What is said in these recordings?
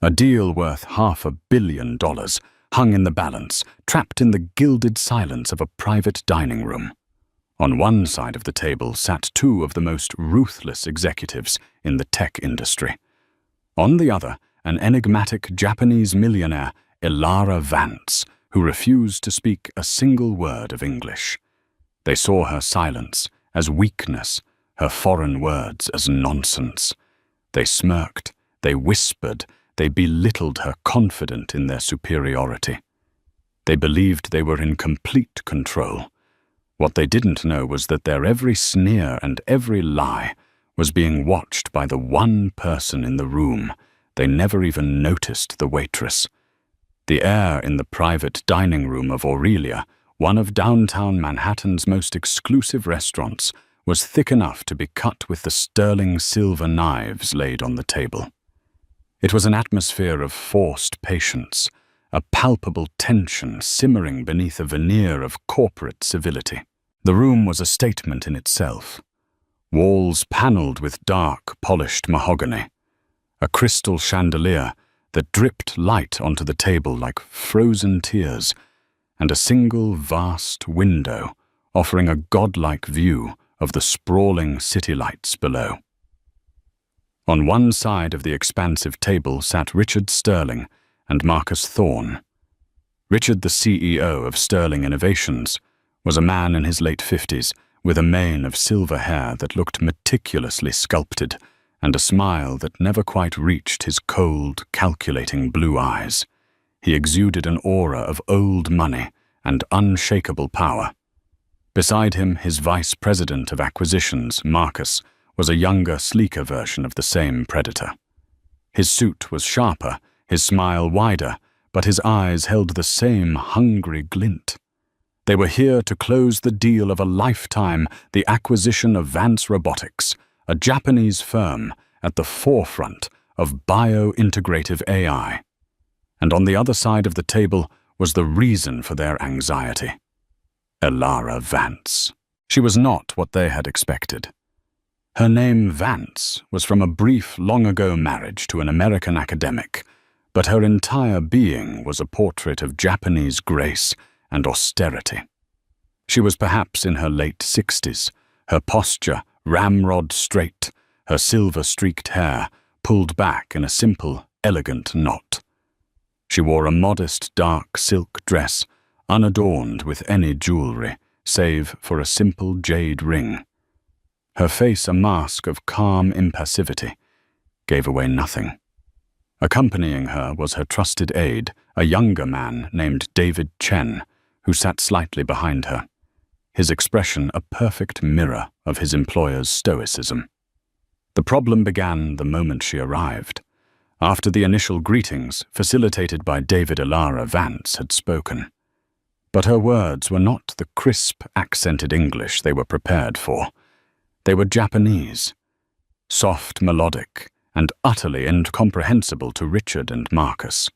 A deal worth $500 million hung in the balance, trapped in the gilded silence of a private dining room. On one side of the table sat two of the most ruthless executives in the tech industry. On the other, an enigmatic Japanese millionaire, Elara Vance, who refused to speak a single word of English. They saw her silence as weakness, her foreign words as nonsense. They smirked, they whispered, they belittled her, confident in their superiority. They believed they were in complete control. What they didn't know was that their every sneer and every lie was being watched by the one person in the room. They never even noticed the waitress. The air in the private dining room of Aurelia, one of downtown Manhattan's most exclusive restaurants, was thick enough to be cut with the sterling silver knives laid on the table. It was an atmosphere of forced patience, a palpable tension simmering beneath a veneer of corporate civility. The room was a statement in itself. Walls paneled with dark, polished mahogany. A crystal chandelier that dripped light onto the table like frozen tears, and a single vast window offering a godlike view of the sprawling city lights below. On one side of the expansive table sat Richard Sterling and Marcus Thorne. Richard, the CEO of Sterling Innovations, was a man in his late 50s with a mane of silver hair that looked meticulously sculpted and a smile that never quite reached his cold, calculating blue eyes. He exuded an aura of old money and unshakable power. Beside him, his vice president of acquisitions, Marcus, was a younger, sleeker version of the same predator. His suit was sharper, his smile wider, but his eyes held the same hungry glint. They were here to close the deal of a lifetime, the acquisition of Vance Robotics, a Japanese firm at the forefront of bio-integrative AI. And on the other side of the table was the reason for their anxiety. Elara Vance. She was not what they had expected. Her name, Vance, was from a brief, long-ago marriage to an American academic, but her entire being was a portrait of Japanese grace and austerity. She was perhaps in her late 60s, her posture ramrod straight, her silver-streaked hair pulled back in a simple, elegant knot. She wore a modest dark silk dress, unadorned with any jewelry, save for a simple jade ring. Her face, a mask of calm impassivity, gave away nothing. Accompanying her was her trusted aide, a younger man named David Chen, who sat slightly behind her, his expression a perfect mirror of his employer's stoicism. The problem began the moment she arrived. After the initial greetings, facilitated by David, Elara Vance had spoken. But her words were not the crisp, accented English they were prepared for. They were Japanese, soft, melodic, and utterly incomprehensible to Richard and Marcus.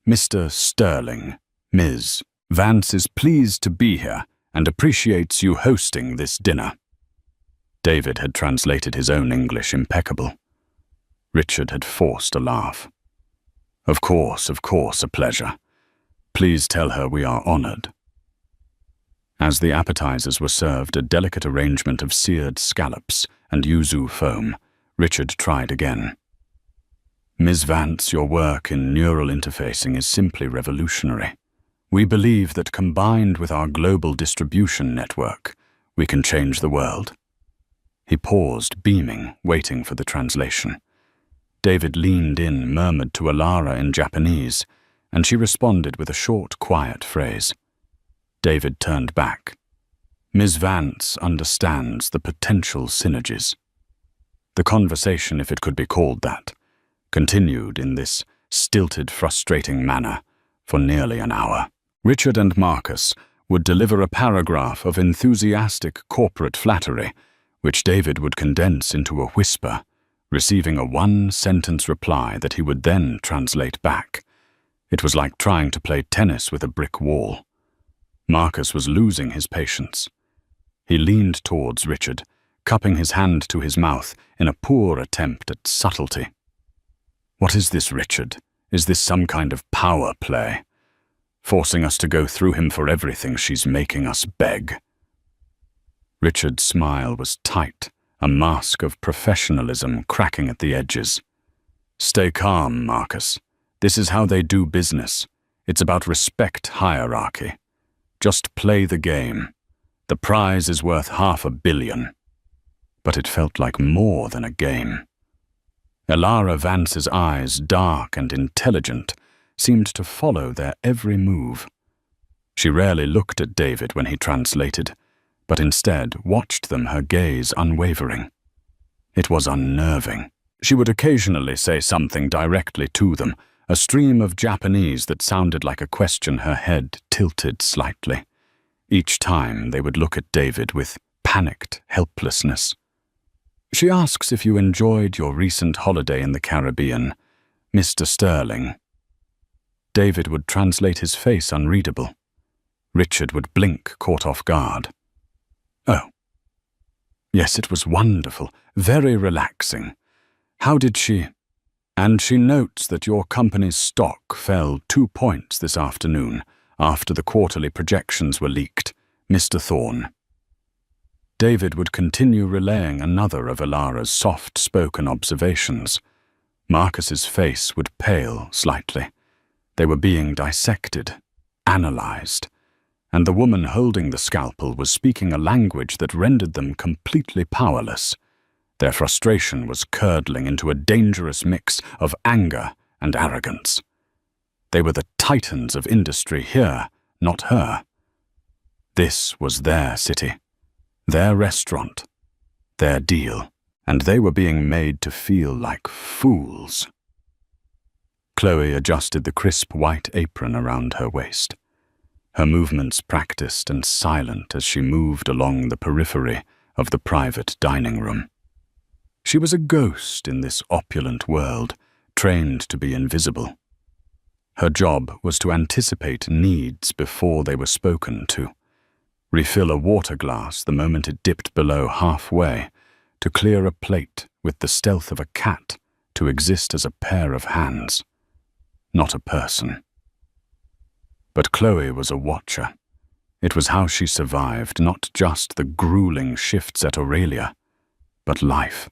"Mr. Sterling, Ms. Vance is pleased to be here and appreciates you hosting this dinner." David had translated his own English impeccable. Richard had forced a laugh. Of course, a pleasure. Please tell her we are honored." As the appetizers were served, a delicate arrangement of seared scallops and yuzu foam, Richard tried again. "Ms. Vance, your work in neural interfacing is simply revolutionary. We believe that combined with our global distribution network, we can change the world." He paused, beaming, waiting for the translation. David leaned in, murmured to Elara in Japanese, and she responded with a short, quiet phrase. David turned back. "Ms. Vance understands the potential synergies." The conversation, if it could be called that, continued in this stilted, frustrating manner for nearly an hour. Richard and Marcus would deliver a paragraph of enthusiastic corporate flattery, which David would condense into a whisper, receiving a one-sentence reply that he would then translate back. It was like trying to play tennis with a brick wall. Marcus was losing his patience. He leaned towards Richard, cupping his hand to his mouth in a poor attempt at subtlety. What is this, Richard? Is this some kind of power play? Forcing us to go through him for everything she's making us beg. Richard's smile was tight, a mask of professionalism cracking at the edges. Stay calm, Marcus. This is how they do business. It's about respect hierarchy. Just play the game. The prize is worth $500 million. But it felt like more than a game. Elara Vance's eyes, dark and intelligent, seemed to follow their every move. She rarely looked at David when he translated, but instead watched them, her gaze unwavering. It was unnerving. She would occasionally say something directly to them, a stream of Japanese that sounded like a question, her head tilted slightly. Each time they would look at David with panicked helplessness. She asks if you enjoyed your recent holiday in the Caribbean, Mr. Sterling. David would translate, his face unreadable. Richard would blink, caught off guard. Oh. Yes, it was wonderful, very relaxing. How did she... And she notes that your company's stock fell 2 points this afternoon after the quarterly projections were leaked, Mr. Thorne. David would continue relaying another of Elara's soft-spoken observations. Marcus's face would pale slightly. They were being dissected, analyzed, and the woman holding the scalpel was speaking a language that rendered them completely powerless. Their frustration was curdling into a dangerous mix of anger and arrogance. They were the titans of industry here, not her. This was their city, their restaurant, their deal, and they were being made to feel like fools. Chloe adjusted the crisp white apron around her waist, her movements practiced and silent as she moved along the periphery of the private dining room. She was a ghost in this opulent world, trained to be invisible. Her job was to anticipate needs before they were spoken to, refill a water glass the moment it dipped below halfway, to clear a plate with the stealth of a cat, to exist as a pair of hands, not a person. But Chloe was a watcher. It was how she survived not just the grueling shifts at Aurelia, but life.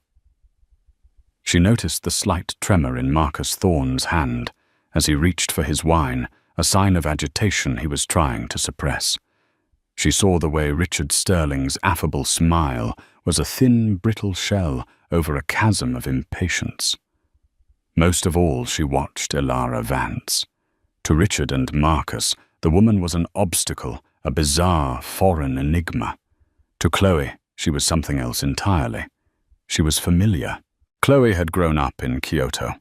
She noticed the slight tremor in Marcus Thorne's hand as he reached for his wine, a sign of agitation he was trying to suppress. She saw the way Richard Sterling's affable smile was a thin, brittle shell over a chasm of impatience. Most of all, she watched Elara Vance. To Richard and Marcus, the woman was an obstacle, a bizarre, foreign enigma. To Chloe, she was something else entirely. She was familiar. Chloe had grown up in Kyoto.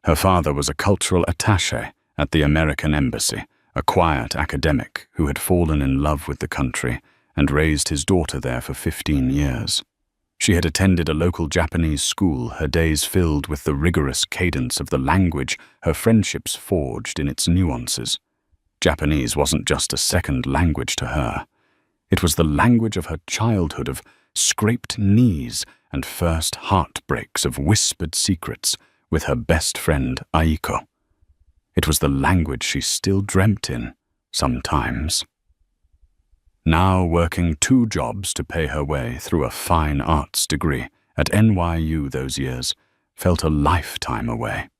Her father was a cultural attaché at the American Embassy, a quiet academic who had fallen in love with the country and raised his daughter there for 15 years. She had attended a local Japanese school, her days filled with the rigorous cadence of the language, her friendships forged in its nuances. Japanese wasn't just a second language to her. It was the language of her childhood, of scraped knees and first heartbreaks, of whispered secrets with her best friend Aiko. It was the language she still dreamt in, sometimes. Now working 2 jobs to pay her way through a fine arts degree at NYU those years felt a lifetime away.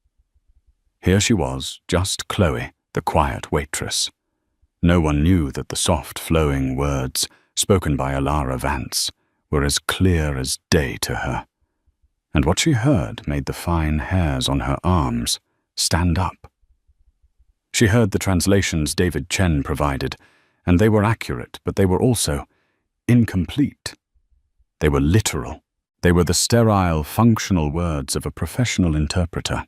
Here she was, just Chloe, the quiet waitress. No one knew that the soft flowing words spoken by Elara Vance were as clear as day to her, and what she heard made the fine hairs on her arms stand up. She heard the translations David Chen provided, and they were accurate, but they were also incomplete. They were literal. They were the sterile, functional words of a professional interpreter.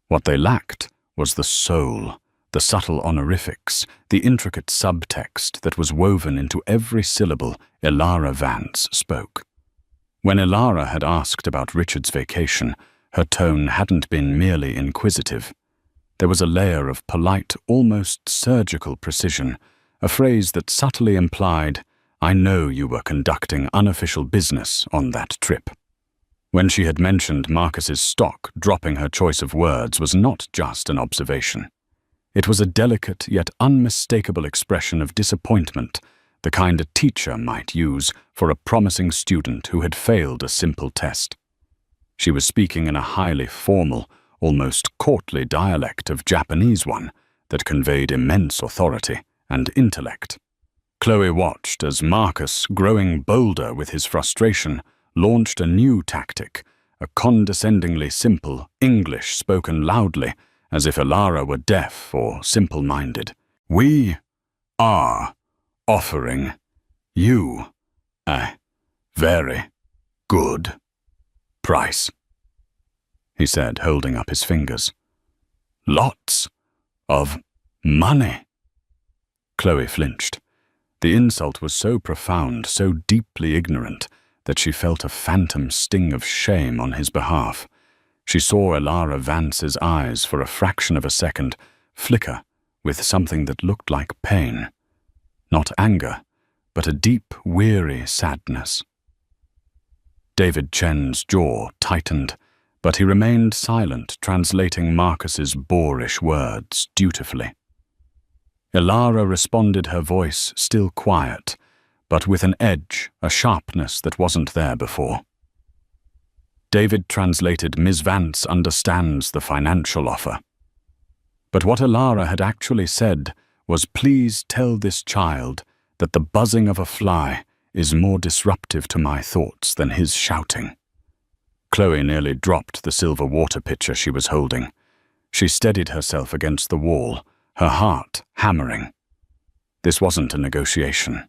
What they lacked was the soul, the subtle honorifics, the intricate subtext that was woven into every syllable Elara Vance spoke. When Elara had asked about Richard's vacation, her tone hadn't been merely inquisitive. There was a layer of polite, almost surgical precision, a phrase that subtly implied, "I know you were conducting unofficial business on that trip." When she had mentioned Marcus's stock, dropping her choice of words was not just an observation. It was a delicate yet unmistakable expression of disappointment, the kind a teacher might use for a promising student who had failed a simple test. She was speaking in a highly formal, almost courtly dialect of Japanese one that conveyed immense authority and intellect. Chloe watched as Marcus, growing bolder with his frustration, launched a new tactic, a condescendingly simple English spoken loudly, as if Elara were deaf or simple-minded. "We are offering you a very good price," he said, holding up his fingers. "Lots of money." Chloe flinched. The insult was so profound, so deeply ignorant, that she felt a phantom sting of shame on his behalf. She saw Elara Vance's eyes for a fraction of a second flicker with something that looked like pain. Not anger, but a deep, weary sadness. David Chen's jaw tightened, but he remained silent, translating Marcus's boorish words dutifully. Elara responded, her voice still quiet, but with an edge, a sharpness that wasn't there before. David translated, "Ms. Vance understands the financial offer." But what Elara had actually said was, "Please tell this child that the buzzing of a fly is more disruptive to my thoughts than his shouting." Chloe nearly dropped the silver water pitcher she was holding. She steadied herself against the wall, her heart hammering. This wasn't a negotiation.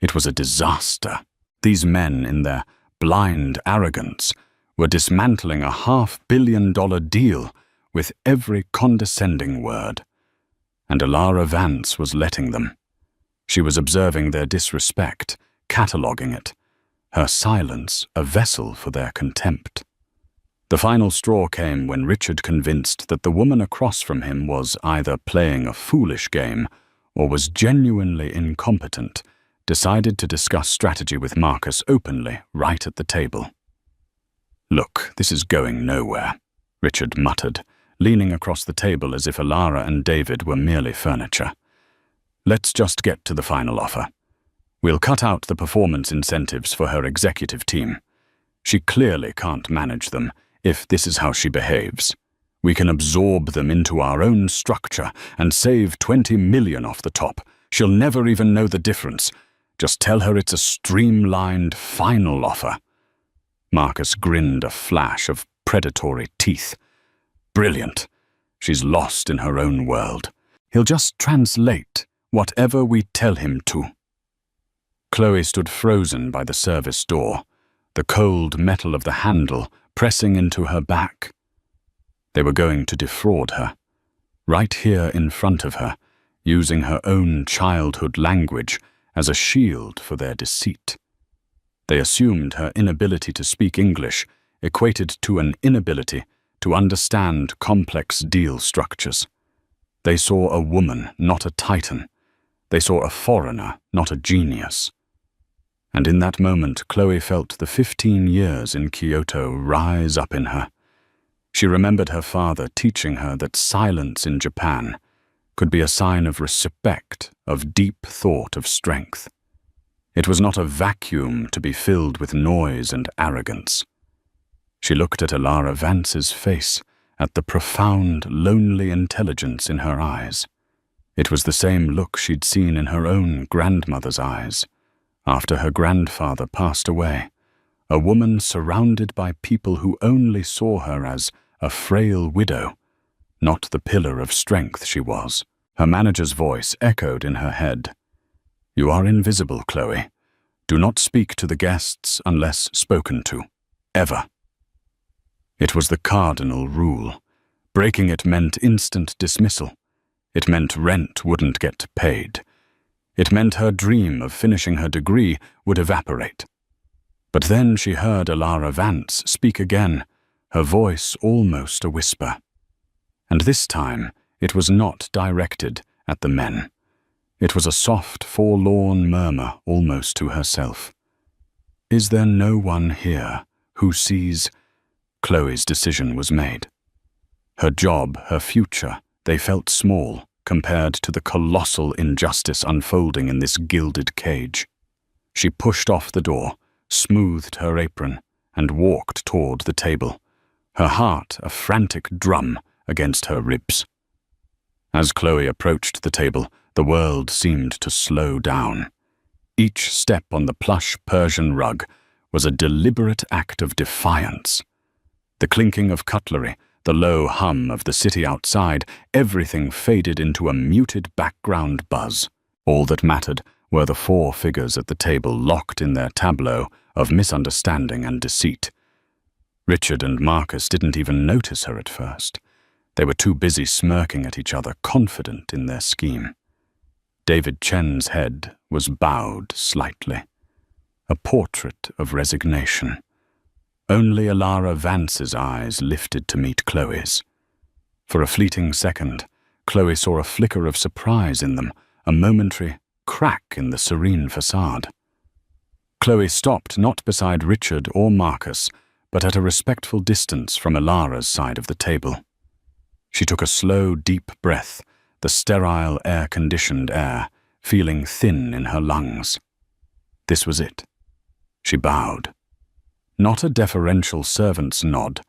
It was a disaster. These men, in their blind arrogance, were dismantling a $500 million deal with every condescending word. And Elara Vance was letting them. She was observing their disrespect, cataloguing it, her silence a vessel for their contempt. The final straw came when Richard, convinced that the woman across from him was either playing a foolish game or was genuinely incompetent, decided to discuss strategy with Marcus openly, right at the table. "Look, this is going nowhere," Richard muttered, leaning across the table as if Elara and David were merely furniture. "Let's just get to the final offer. We'll cut out the performance incentives for her executive team. She clearly can't manage them if this is how she behaves. We can absorb them into our own structure and save 20 million off the top. She'll never even know the difference. Just tell her it's a streamlined final offer." Marcus grinned, a flash of predatory teeth. "Brilliant. She's lost in her own world. He'll just translate whatever we tell him to." Chloe stood frozen by the service door, the cold metal of the handle pressing into her back. They were going to defraud her, right here in front of her, using her own childhood language as a shield for their deceit. They assumed her inability to speak English equated to an inability to understand complex deal structures. They saw a woman, not a titan. They saw a foreigner, not a genius. And in that moment, Chloe felt the 15 years in Kyoto rise up in her. She remembered her father teaching her that silence in Japan could be a sign of respect, of deep thought, of strength. It was not a vacuum to be filled with noise and arrogance. She looked at Elara Vance's face, at the profound, lonely intelligence in her eyes. It was the same look she'd seen in her own grandmother's eyes, after her grandfather passed away, a woman surrounded by people who only saw her as a frail widow, not the pillar of strength she was. Her manager's voice echoed in her head. "You are invisible, Chloe. Do not speak to the guests unless spoken to. Ever." It was the cardinal rule. Breaking it meant instant dismissal. It meant rent wouldn't get paid. It meant her dream of finishing her degree would evaporate. But then she heard Elara Vance speak again, her voice almost a whisper. And this time it was not directed at the men. It was a soft, forlorn murmur almost to herself. "Is there no one here who Who sees? Chloe's decision was made. Her job, her future, they felt small compared to the colossal injustice unfolding in this gilded cage. She pushed off the door, smoothed her apron, and walked toward the table, her heart a frantic drum against her ribs. As Chloe approached the table, the world seemed to slow down. Each step on the plush Persian rug was a deliberate act of defiance. The clinking of cutlery, the low hum of the city outside, everything faded into a muted background buzz. All that mattered were the four figures at the table locked in their tableau of misunderstanding and deceit. Richard and Marcus didn't even notice her at first. They were too busy smirking at each other, confident in their scheme. David Chen's head was bowed slightly, a portrait of resignation. Only Elara Vance's eyes lifted to meet Chloe's. For a fleeting second, Chloe saw a flicker of surprise in them, a momentary crack in the serene facade. Chloe stopped not beside Richard or Marcus, but at a respectful distance from Elara's side of the table. She took a slow, deep breath, the sterile, air-conditioned air, feeling thin in her lungs. This was it. She bowed. Not a deferential servant's nod,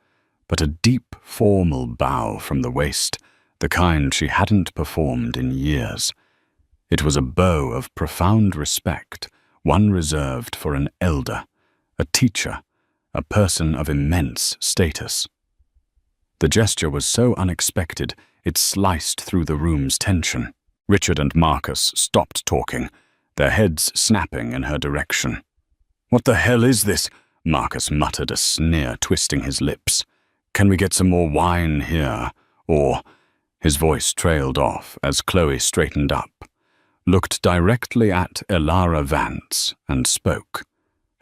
but a deep, formal bow from the waist, the kind she hadn't performed in years. It was a bow of profound respect, one reserved for an elder, a teacher, a person of immense status. The gesture was so unexpected, it sliced through the room's tension. Richard and Marcus stopped talking, their heads snapping in her direction. "What the hell is this?" Marcus muttered, a sneer twisting his lips. "Can we get some more wine here? Or—" His voice trailed off as Chloe straightened up, looked directly at Elara Vance, and spoke.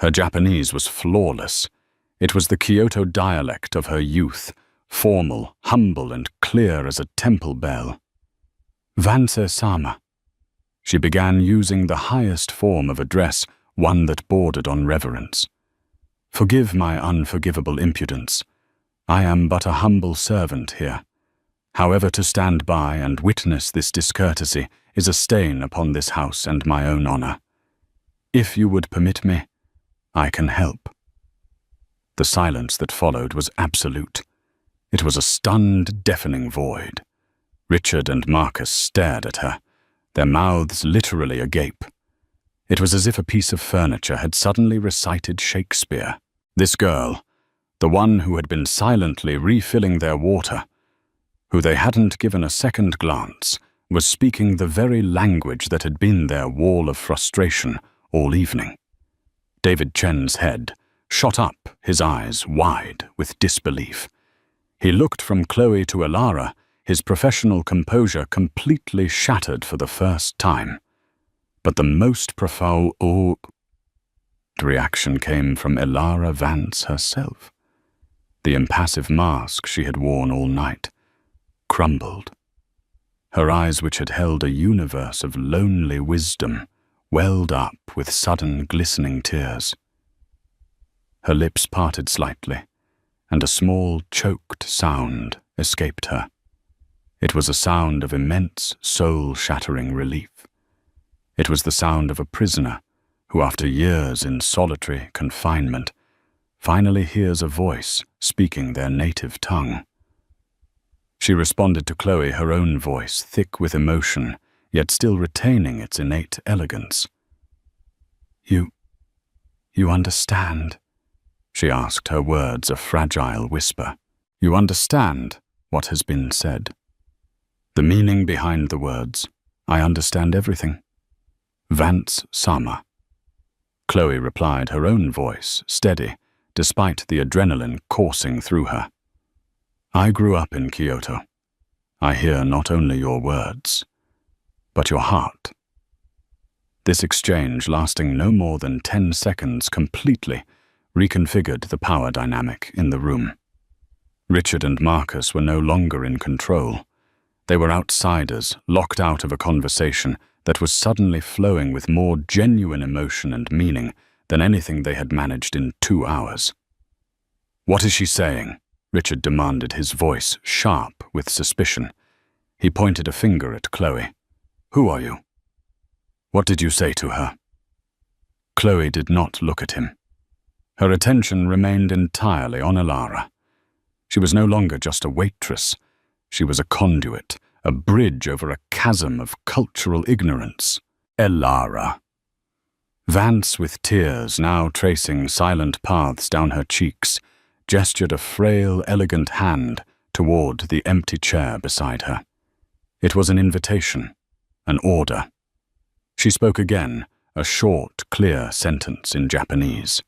Her Japanese was flawless. It was the Kyoto dialect of her youth, formal, humble, and clear as a temple bell. "Vance-sama." She began using the highest form of address, one that bordered on reverence. "Forgive my unforgivable impudence. I am but a humble servant here. However, to stand by and witness this discourtesy is a stain upon this house and my own honor. If you would permit me, I can help." The silence that followed was absolute. It was a stunned, deafening void. Richard and Marcus stared at her, their mouths literally agape. It was as if a piece of furniture had suddenly recited Shakespeare. This girl, the one who had been silently refilling their water, who they hadn't given a second glance, was speaking the very language that had been their wall of frustration all evening. David Chen's head shot up, his eyes wide with disbelief. He looked from Chloe to Elara, his professional composure completely shattered for the first time. But the most profound reaction came from Elara Vance herself. The impassive mask she had worn all night crumbled. Her eyes, which had held a universe of lonely wisdom, welled up with sudden glistening tears. Her lips parted slightly, and a small, choked sound escaped her. It was a sound of immense, soul-shattering relief. It was the sound of a prisoner who, after years in solitary confinement, finally hears a voice speaking their native tongue. She responded to Chloe, her own voice, thick with emotion, yet still retaining its innate elegance. You understand?" She asked, her words a fragile whisper. "You understand what has been said?" "The meaning behind the words. I understand everything." "Vance-sama." Chloe replied, her own voice steady, despite the adrenaline coursing through her. "I grew up in Kyoto. I hear not only your words, but your heart." This exchange, lasting no more than 10 seconds, completely reconfigured the power dynamic in the room. Richard and Marcus were no longer in control. They were outsiders, locked out of a conversation that was suddenly flowing with more genuine emotion and meaning than anything they had managed in 2 hours. What is she saying? Richard demanded, his voice sharp with suspicion. He pointed a finger at Chloe. Who are you? What did you say to her? Chloe did not look at him. Her attention remained entirely on Elara. She was no longer just a waitress. She was a conduit, a bridge over a chasm of cultural ignorance. Elara. Vance, with tears now tracing silent paths down her cheeks, gestured a frail, elegant hand toward the empty chair beside her. It was an invitation, an order. She spoke again, a short, clear sentence in Japanese.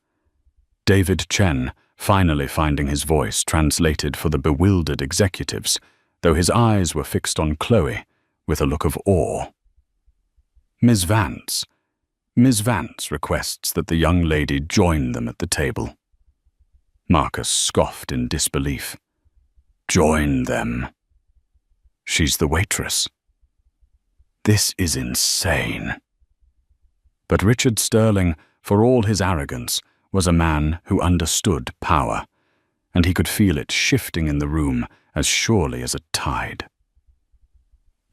David Chen, finally finding his voice, translated for the bewildered executives, though his eyes were fixed on Chloe with a look of awe. Miss Vance requests that the young lady join them at the table. Marcus scoffed in disbelief. Join them? She's the waitress. This is insane. But Richard Sterling, for all his arrogance, was a man who understood power, and he could feel it shifting in the room as surely as a tide.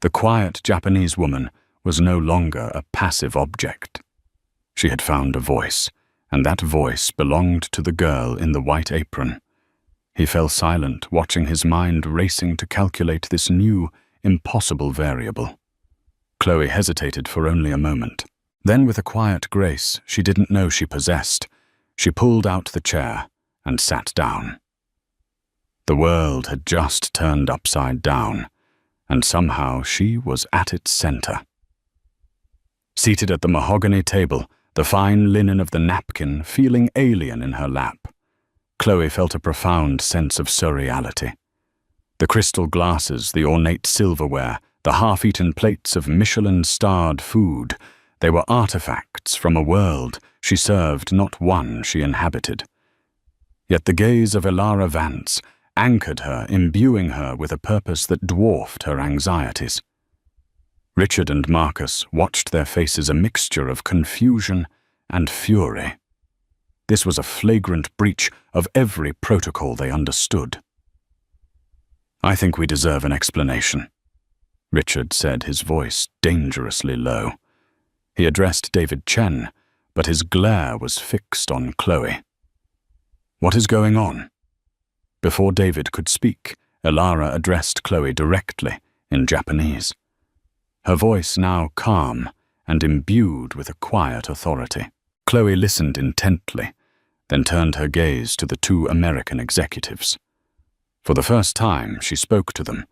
The quiet Japanese woman was no longer a passive object. She had found a voice, and that voice belonged to the girl in the white apron. He fell silent, watching his mind racing to calculate this new, impossible variable. Chloe hesitated for only a moment. Then, with a quiet grace she didn't know she possessed, she pulled out the chair and sat down. The world had just turned upside down, and somehow she was at its center. Seated at the mahogany table, the fine linen of the napkin feeling alien in her lap, Chloe felt a profound sense of surreality. The crystal glasses, the ornate silverware, the half-eaten plates of Michelin-starred food, they were artifacts from a world she served, not one she inhabited. Yet the gaze of Elara Vance anchored her, imbuing her with a purpose that dwarfed her anxieties. Richard and Marcus watched their faces a mixture of confusion and fury. This was a flagrant breach of every protocol they understood. I think we deserve an explanation, Richard said, his voice dangerously low. He addressed David Chen, but his glare was fixed on Chloe. What is going on? Before David could speak, Elara addressed Chloe directly in Japanese. Her voice now calm and imbued with a quiet authority. Chloe listened intently, then turned her gaze to the two American executives. For the first time, she spoke to them,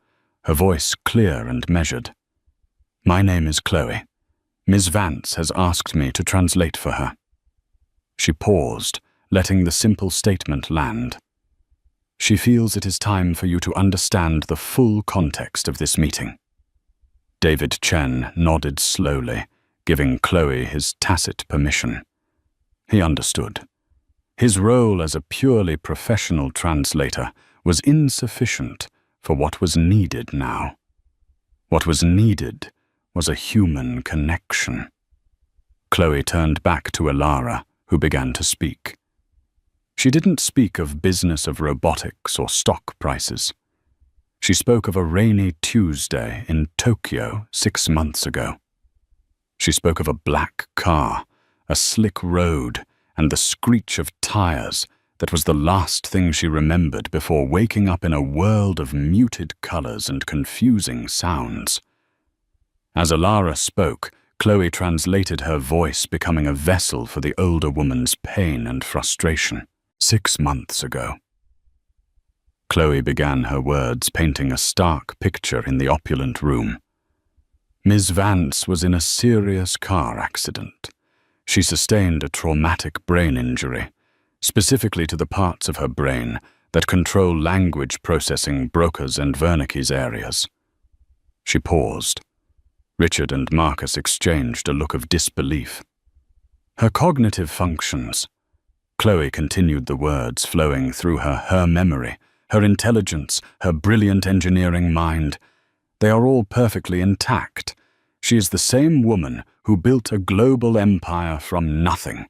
her voice clear and measured. My name is Chloe. Ms. Vance has asked me to translate for her. She paused, letting the simple statement land. She feels it is time for you to understand the full context of this meeting. David Chen nodded slowly, giving Chloe his tacit permission. He understood. His role as a purely professional translator was insufficient for what was needed now. What was needed was a human connection. Chloe turned back to Elara, who began to speak. She didn't speak of business of robotics or stock prices. She spoke of a rainy Tuesday in Tokyo 6 months ago. She spoke of a black car, a slick road, and the screech of tires that was the last thing she remembered before waking up in a world of muted colors and confusing sounds. As Elara spoke, Chloe translated her voice, becoming a vessel for the older woman's pain and frustration. 6 months ago. Chloe began her words, painting a stark picture in the opulent room. Ms. Vance was in a serious car accident. She sustained a traumatic brain injury, specifically to the parts of her brain that control language processing Broca's and Wernicke's areas. She paused. Richard and Marcus exchanged a look of disbelief. Her cognitive functions. Chloe continued, the words flowing through her memory, her intelligence, her brilliant engineering mind. They are all perfectly intact. She is the same woman who built a global empire from nothing,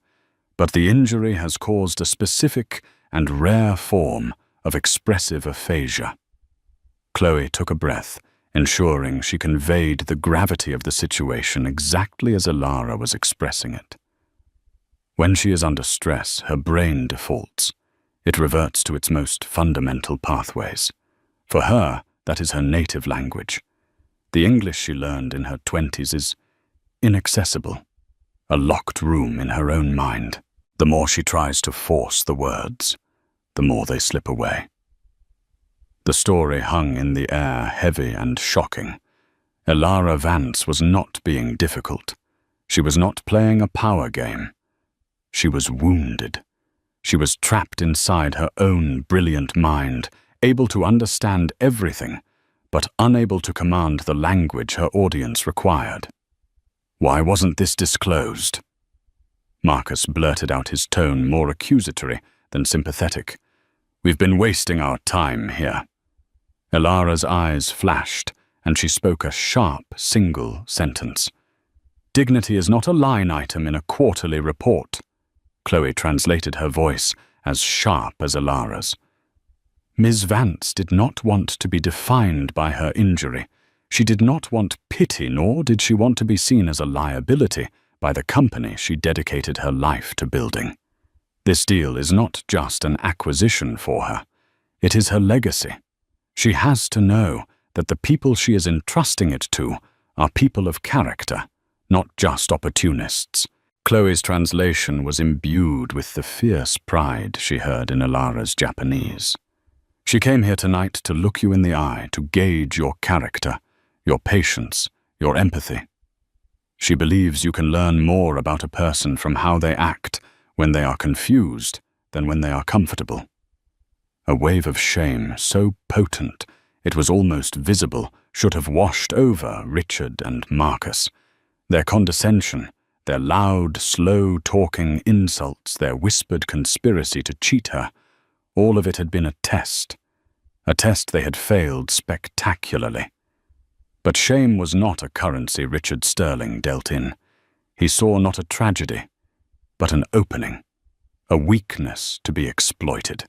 but the injury has caused a specific and rare form of expressive aphasia. Chloe took a breath, ensuring she conveyed the gravity of the situation exactly as Elara was expressing it. When she is under stress, her brain defaults. It reverts to its most fundamental pathways. For her, that is her native language. The English she learned in her 20s is inaccessible, a locked room in her own mind. The more she tries to force the words, the more they slip away. The story hung in the air, heavy and shocking. Elara Vance was not being difficult. She was not playing a power game. She was wounded. She was trapped inside her own brilliant mind, able to understand everything, but unable to command the language her audience required. Why wasn't this disclosed? Marcus blurted out, his tone more accusatory than sympathetic. We've been wasting our time here. Elara's eyes flashed, and she spoke a sharp, single sentence. Dignity is not a line item in a quarterly report. Chloe translated her voice as sharp as Elara's. Ms. Vance did not want to be defined by her injury. She did not want pity, nor did she want to be seen as a liability by the company she dedicated her life to building. This deal is not just an acquisition for her. It is her legacy. She has to know that the people she is entrusting it to are people of character, not just opportunists. Chloe's translation was imbued with the fierce pride she heard in Elara's Japanese. She came here tonight to look you in the eye, to gauge your character, your patience, your empathy. She believes you can learn more about a person from how they act when they are confused than when they are comfortable. A wave of shame so potent it was almost visible should have washed over Richard and Marcus. Their condescension, their loud, slow-talking insults, their whispered conspiracy to cheat her, all of it had been a test they had failed spectacularly. But shame was not a currency Richard Sterling dealt in. He saw not a tragedy, but an opening, a weakness to be exploited.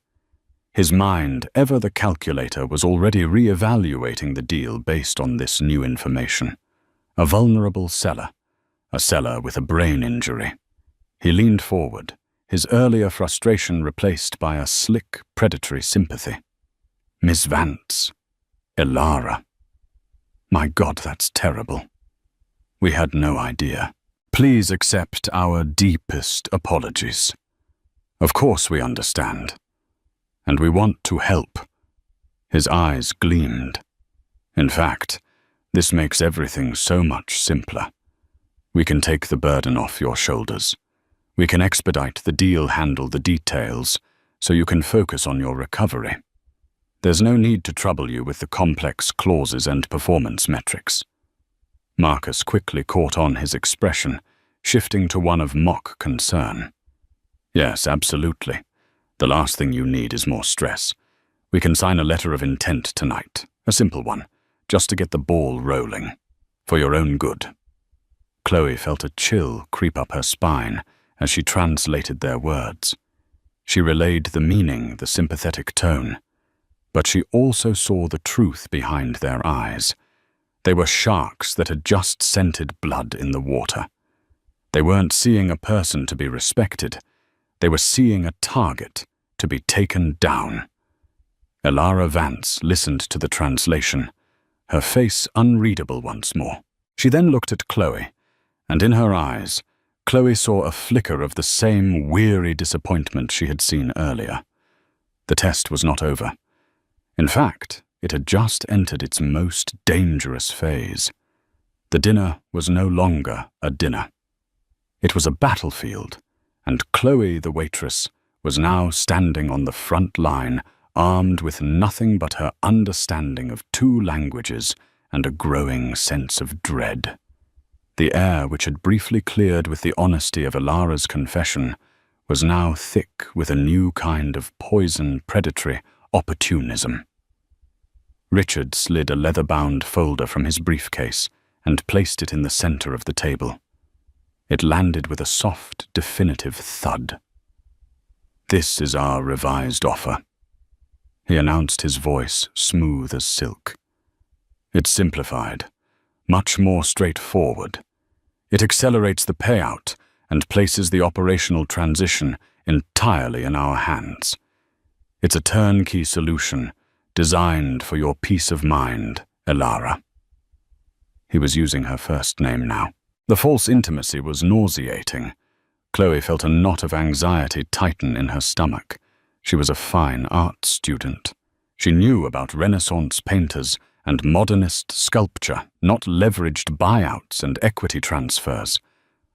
His mind, ever the calculator, was already re-evaluating the deal based on this new information. A vulnerable seller, a seller with a brain injury. He leaned forward, his earlier frustration replaced by a slick, predatory sympathy. Miss Vance. Elara. My God, that's terrible. We had no idea. Please accept our deepest apologies. Of course we understand. And we want to help. His eyes gleamed. In fact, this makes everything so much simpler. We can take the burden off your shoulders. We can expedite the deal, handle the details, so you can focus on your recovery. There's no need to trouble you with the complex clauses and performance metrics. Marcus quickly caught on his expression, shifting to one of mock concern. Yes, absolutely. The last thing you need is more stress. We can sign a letter of intent tonight, a simple one, just to get the ball rolling, for your own good. Chloe felt a chill creep up her spine as she translated their words. She relayed the meaning, the sympathetic tone, but she also saw the truth behind their eyes. They were sharks that had just scented blood in the water. They weren't seeing a person to be respected. They were seeing a target to be taken down. Elara Vance listened to the translation, her face unreadable once more. She then looked at Chloe, and in her eyes, Chloe saw a flicker of the same weary disappointment she had seen earlier. The test was not over. In fact, it had just entered its most dangerous phase. The dinner was no longer a dinner. It was a battlefield, and Chloe, the waitress, was now standing on the front line, armed with nothing but her understanding of 2 languages and a growing sense of dread. The air, which had briefly cleared with the honesty of Elara's confession, was now thick with a new kind of poison predatory opportunism. Richard slid a leather-bound folder from his briefcase and placed it in the center of the table. It landed with a soft, definitive thud. "This is our revised offer," he announced, his voice smooth as silk. It's simplified, much more straightforward. It accelerates the payout and places the operational transition entirely in our hands. It's a turnkey solution designed for your peace of mind, Elara. He was using her first name now. The false intimacy was nauseating. Chloe felt a knot of anxiety tighten in her stomach. She was a fine art student. She knew about Renaissance painters and modernist sculpture, not leveraged buyouts and equity transfers.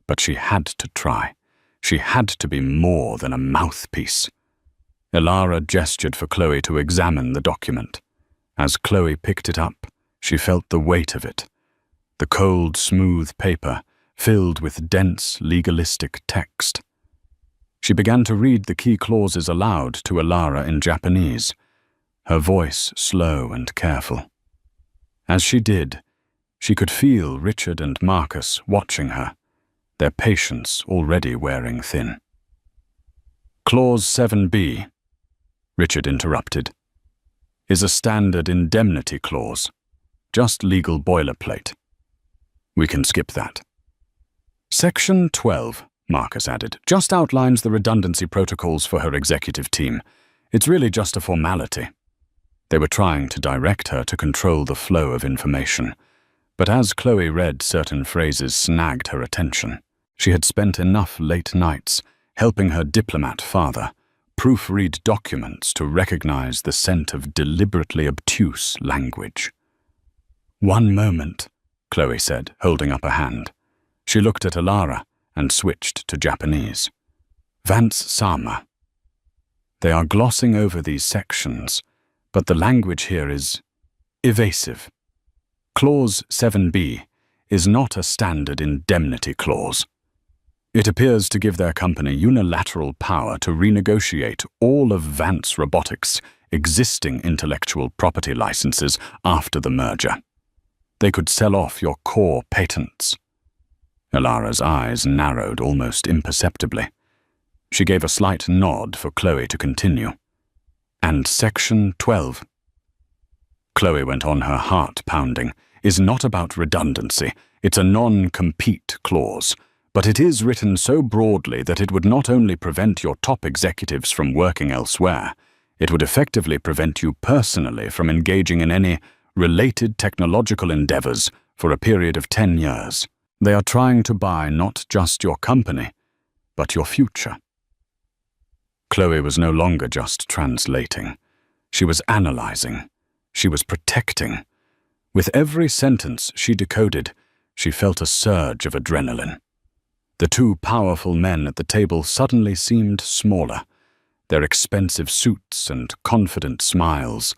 But she had to try. She had to be more than a mouthpiece. Elara gestured for Chloe to examine the document. As Chloe picked it up, she felt the weight of it. The cold, smooth paper, filled with dense, legalistic text. She began to read the key clauses aloud to Elara in Japanese, her voice slow and careful. As she did, she could feel Richard and Marcus watching her, their patience already wearing thin. Clause 7b, Richard interrupted, is a standard indemnity clause, just legal boilerplate. We can skip that. Section 12, Marcus added, just outlines the redundancy protocols for her executive team. It's really just a formality. They were trying to direct her to control the flow of information, but as Chloe read, certain phrases snagged her attention. She had spent enough late nights helping her diplomat father proofread documents to recognize the scent of deliberately obtuse language. "One moment," Chloe said, holding up a hand. She looked at Elara and switched to Japanese. "Vance-sama. They are glossing over these sections, but the language here is evasive. Clause 7b is not a standard indemnity clause. It appears to give their company unilateral power to renegotiate all of Vance Robotics' existing intellectual property licenses after the merger. They could sell off your core patents." Elara's eyes narrowed almost imperceptibly. She gave a slight nod for Chloe to continue. "And Section 12. Chloe went on, her heart pounding, "is not about redundancy. It's a non-compete clause, but it is written so broadly that it would not only prevent your top executives from working elsewhere, it would effectively prevent you personally from engaging in any related technological endeavors for a period of 10 years. They are trying to buy not just your company, but your future." Chloe was no longer just translating. She was analyzing. She was protecting. With every sentence she decoded, she felt a surge of adrenaline. The two powerful men at the table suddenly seemed smaller, their expensive suits and confident smiles,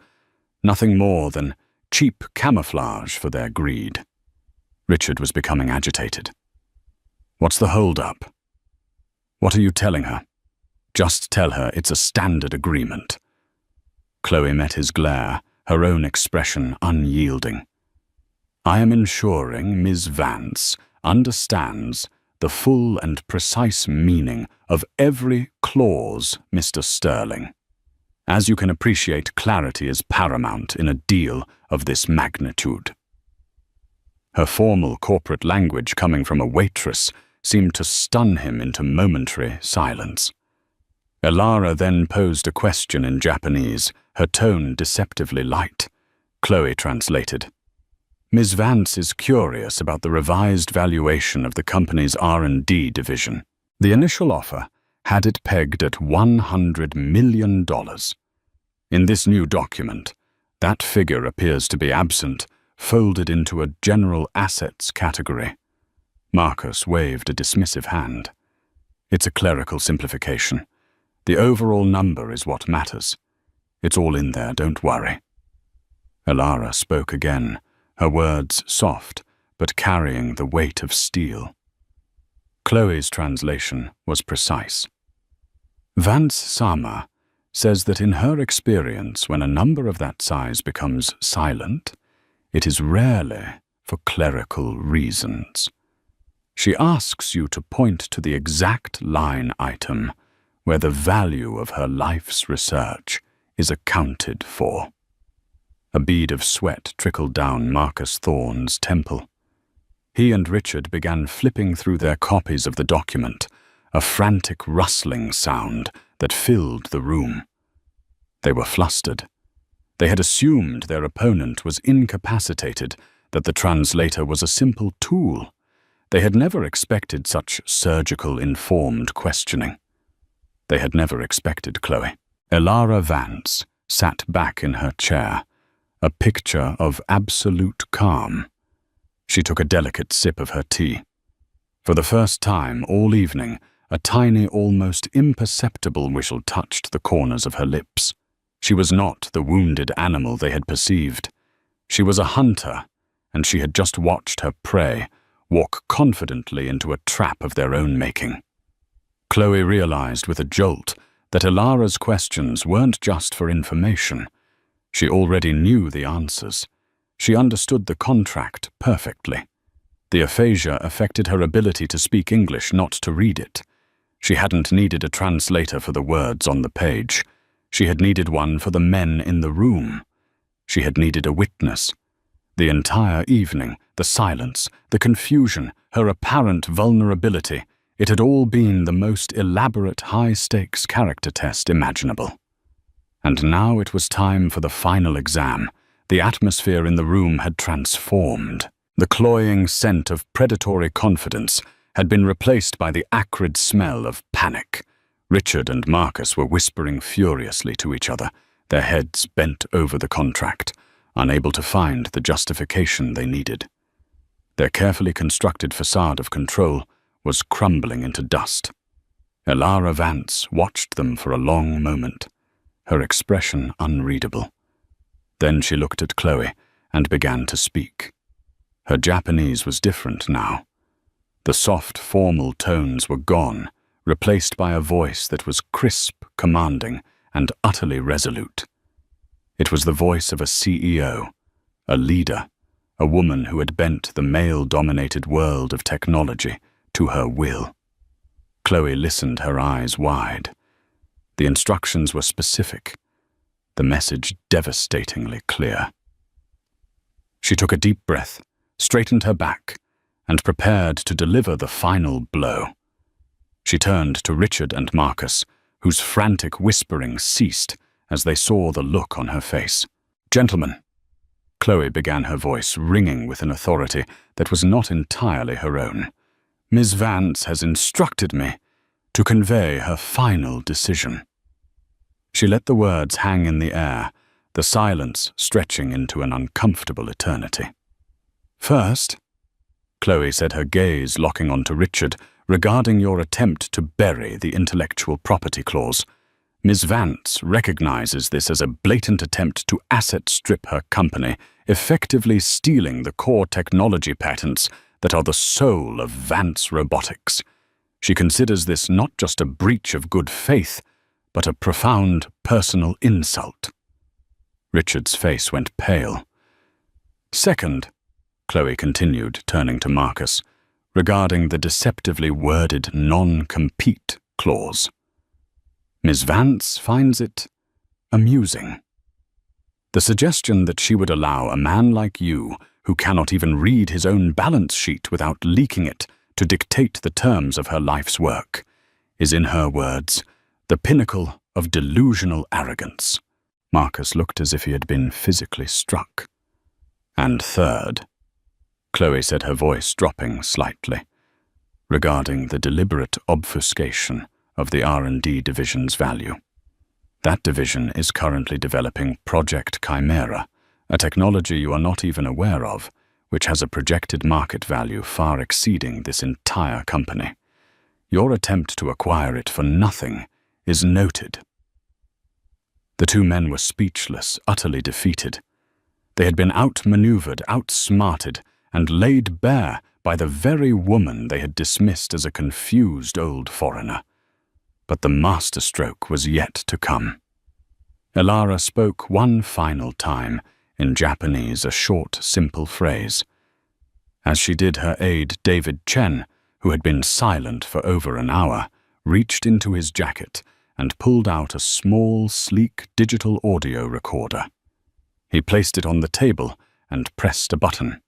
nothing more than cheap camouflage for their greed. Richard was becoming agitated. "What's the hold-up? What are you telling her? Just tell her it's a standard agreement." Chloe met his glare, her own expression unyielding. "I am ensuring Ms. Vance understands the full and precise meaning of every clause, Mr. Sterling. As you can appreciate, clarity is paramount in a deal of this magnitude." Her formal corporate language coming from a waitress seemed to stun him into momentary silence. Elara then posed a question in Japanese, her tone deceptively light. Chloe translated. "Ms. Vance is curious about the revised valuation of the company's R&D division. The initial offer had it pegged at $100 million. In this new document, that figure appears to be absent, folded into a general assets category." Marcus waved a dismissive hand. "It's a clerical simplification. The overall number is what matters. It's all in there, don't worry." Elara spoke again, her words soft, but carrying the weight of steel. Chloe's translation was precise. "Vance-sama says that in her experience, when a number of that size becomes silent, it is rarely for clerical reasons. She asks you to point to the exact line item where the value of her life's research is accounted for. A bead of sweat trickled down Marcus Thorne's temple. He and Richard began flipping through their copies of the document, a frantic rustling sound that filled the room. They were flustered. They had assumed their opponent was incapacitated, that the translator was a simple tool. They had never expected such surgical, informed questioning. They had never expected Chloe. Elara Vance sat back in her chair, a picture of absolute calm. She took a delicate sip of her tea. For the first time all evening, a tiny, almost imperceptible whistle touched the corners of her lips. She was not the wounded animal they had perceived. She was a hunter, and she had just watched her prey walk confidently into a trap of their own making. Chloe realized with a jolt that Elara's questions weren't just for information. She already knew the answers. She understood the contract perfectly. The aphasia affected her ability to speak English, not to read it. She hadn't needed a translator for the words on the page. She had needed one for the men in the room. She had needed a witness. The entire evening, the silence, the confusion, her apparent vulnerability, it had all been the most elaborate high-stakes character test imaginable. And now it was time for the final exam. The atmosphere in the room had transformed. The cloying scent of predatory confidence had been replaced by the acrid smell of panic. Richard and Marcus were whispering furiously to each other, their heads bent over the contract, unable to find the justification they needed. Their carefully constructed facade of control was crumbling into dust. Elara Vance watched them for a long moment, her expression unreadable. Then she looked at Chloe and began to speak. Her Japanese was different now. The soft, formal tones were gone, replaced by a voice that was crisp, commanding, and utterly resolute. It was the voice of a CEO, a leader, a woman who had bent the male-dominated world of technology to her will. Chloe listened, her eyes wide. The instructions were specific, the message devastatingly clear. She took a deep breath, straightened her back, and prepared to deliver the final blow. She turned to Richard and Marcus, whose frantic whispering ceased as they saw the look on her face. "Gentlemen," Chloe began, her voice ringing with an authority that was not entirely her own, "Ms. Vance has instructed me to convey her final decision." She let the words hang in the air, the silence stretching into an uncomfortable eternity. "First," Chloe said, her gaze locking onto Richard, "regarding your attempt to bury the intellectual property clause, Ms. Vance recognizes this as a blatant attempt to asset strip her company, effectively stealing the core technology patents that are the soul of Vance Robotics. She considers this not just a breach of good faith, but a profound personal insult." Richard's face went pale. "Second," Chloe continued, turning to Marcus, "regarding the deceptively worded non-compete clause. Ms. Vance finds it amusing. The suggestion that she would allow a man like you, who cannot even read his own balance sheet without leaking it, to dictate the terms of her life's work, is, in her words, the pinnacle of delusional arrogance." Marcus looked as if he had been physically struck. "And third," Chloe said, her voice dropping slightly, "regarding the deliberate obfuscation of the R&D division's value. That division is currently developing Project Chimera, a technology you are not even aware of, which has a projected market value far exceeding this entire company. Your attempt to acquire it for nothing is noted." The two men were speechless, utterly defeated. They had been outmaneuvered, outsmarted, and laid bare by the very woman they had dismissed as a confused old foreigner. But the masterstroke was yet to come. Elara spoke one final time, in Japanese, a short, simple phrase. As she did, her aide David Chen, who had been silent for over an hour, reached into his jacket and pulled out a small, sleek digital audio recorder. He placed it on the table and pressed a button.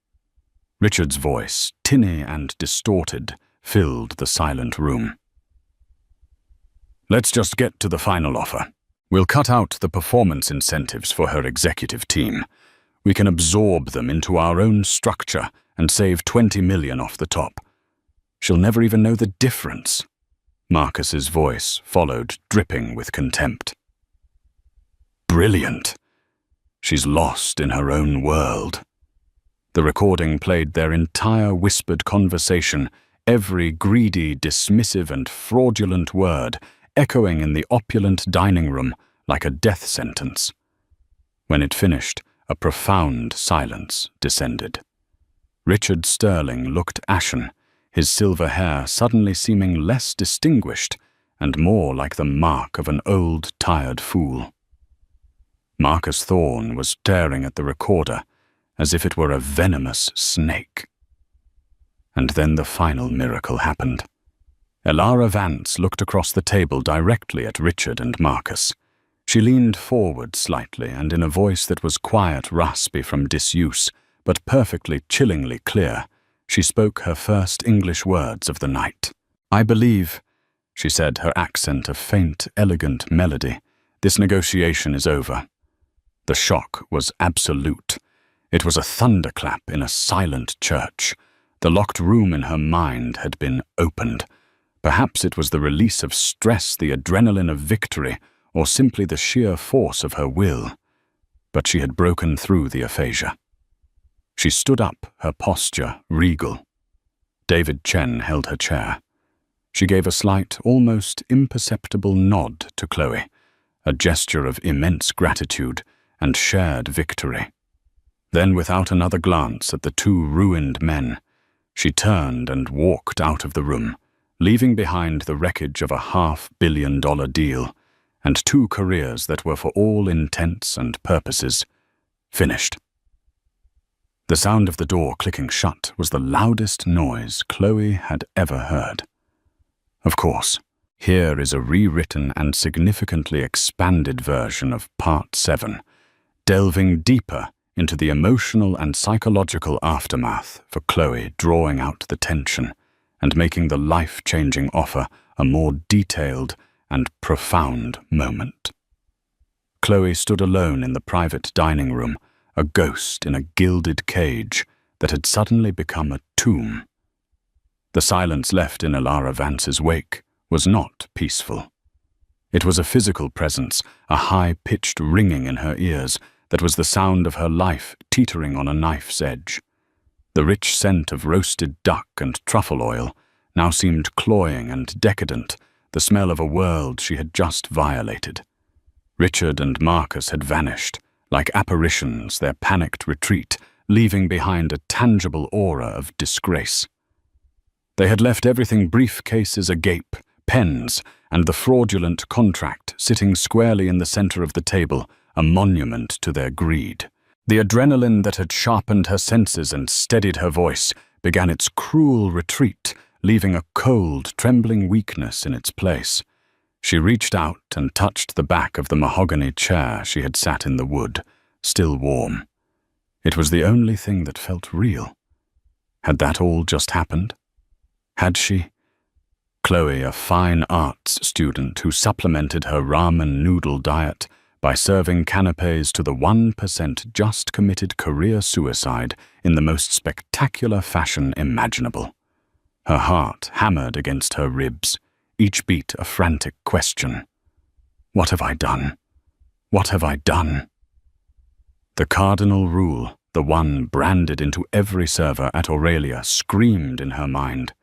Richard's voice, tinny and distorted, filled the silent room. "Let's just get to the final offer. We'll cut out the performance incentives for her executive team. We can absorb them into our own structure and save 20 million off the top. She'll never even know the difference." Marcus's voice followed, dripping with contempt. "Brilliant. She's lost in her own world." The recording played their entire whispered conversation, every greedy, dismissive and fraudulent word echoing in the opulent dining room like a death sentence. When it finished, a profound silence descended. Richard Sterling looked ashen, his silver hair suddenly seeming less distinguished and more like the mark of an old, tired fool. Marcus Thorne was staring at the recorder as if it were a venomous snake. And then the final miracle happened. Elara Vance looked across the table directly at Richard and Marcus. She leaned forward slightly, and in a voice that was quiet, raspy from disuse, but perfectly chillingly clear, she spoke her first English words of the night. "I believe," she said, her accent a faint, elegant melody, "this negotiation is over." The shock was absolute. It was a thunderclap in a silent church. The locked room in her mind had been opened. Perhaps it was the release of stress, the adrenaline of victory, or simply the sheer force of her will. But she had broken through the aphasia. She stood up, her posture regal. David Chen held her chair. She gave a slight, almost imperceptible nod to Chloe, a gesture of immense gratitude and shared victory. Then, without another glance at the two ruined men, she turned and walked out of the room, leaving behind the wreckage of a $500 million deal and two careers that were for all intents and purposes finished. The sound of the door clicking shut was the loudest noise Chloe had ever heard. Of course, here is a rewritten and significantly expanded version of Part 7, delving deeper into the emotional and psychological aftermath for Chloe, drawing out the tension and making the life-changing offer a more detailed and profound moment. Chloe stood alone in the private dining room, a ghost in a gilded cage that had suddenly become a tomb. The silence left in Elara Vance's wake was not peaceful. It was a physical presence, a high-pitched ringing in her ears that was the sound of her life teetering on a knife's edge. The rich scent of roasted duck and truffle oil now seemed cloying and decadent, the smell of a world she had just violated. Richard and Marcus had vanished, like apparitions, their panicked retreat, leaving behind a tangible aura of disgrace. They had left everything, briefcases agape, pens, and the fraudulent contract sitting squarely in the center of the table, a monument to their greed. The adrenaline that had sharpened her senses and steadied her voice began its cruel retreat, leaving a cold, trembling weakness in its place. She reached out and touched the back of the mahogany chair she had sat in the wood, still warm. It was the only thing that felt real. Had that all just happened? Had she? Chloe, a fine arts student who supplemented her ramen noodle diet by serving canapes to the 1% just committed career suicide in the most spectacular fashion imaginable. Her heart hammered against her ribs, each beat a frantic question. What have I done? What have I done? The cardinal rule, the one branded into every server at Aurelia, screamed in her mind.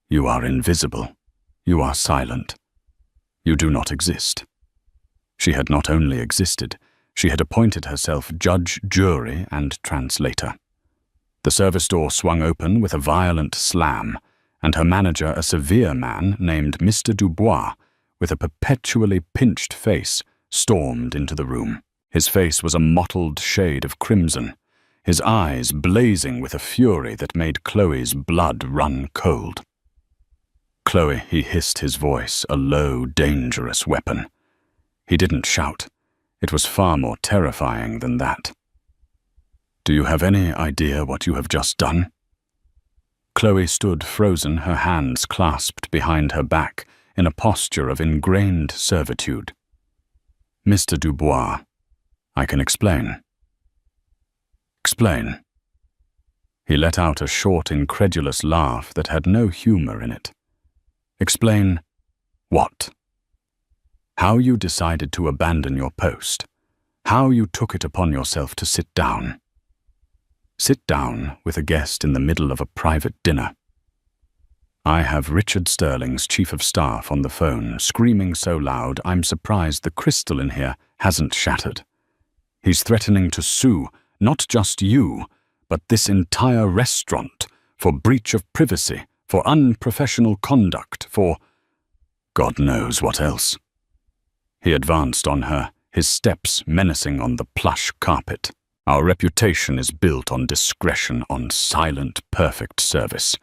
You are invisible. You are silent. You do not exist. She had not only existed, she had appointed herself judge, jury, and translator. The service door swung open with a violent slam, and her manager, a severe man named Mr. Dubois, with a perpetually pinched face, stormed into the room. His face was a mottled shade of crimson, his eyes blazing with a fury that made Chloe's blood run cold. Chloe, he hissed his voice, a low, dangerous weapon. He didn't shout. It was far more terrifying than that. Do you have any idea what you have just done? Chloe stood frozen, her hands clasped behind her back, in a posture of ingrained servitude. Mr. Dubois, I can explain. Explain. He let out a short, incredulous laugh that had no humor in it. Explain what? How you decided to abandon your post. How you took it upon yourself to sit down. Sit down with a guest in the middle of a private dinner. I have Richard Sterling's chief of staff on the phone, screaming so loud I'm surprised the crystal in here hasn't shattered. He's threatening to sue not just you, but this entire restaurant for breach of privacy, for unprofessional conduct, for God knows what else. He advanced on her, his steps menacing on the plush carpet. Our reputation is built on discretion, on silent, perfect service.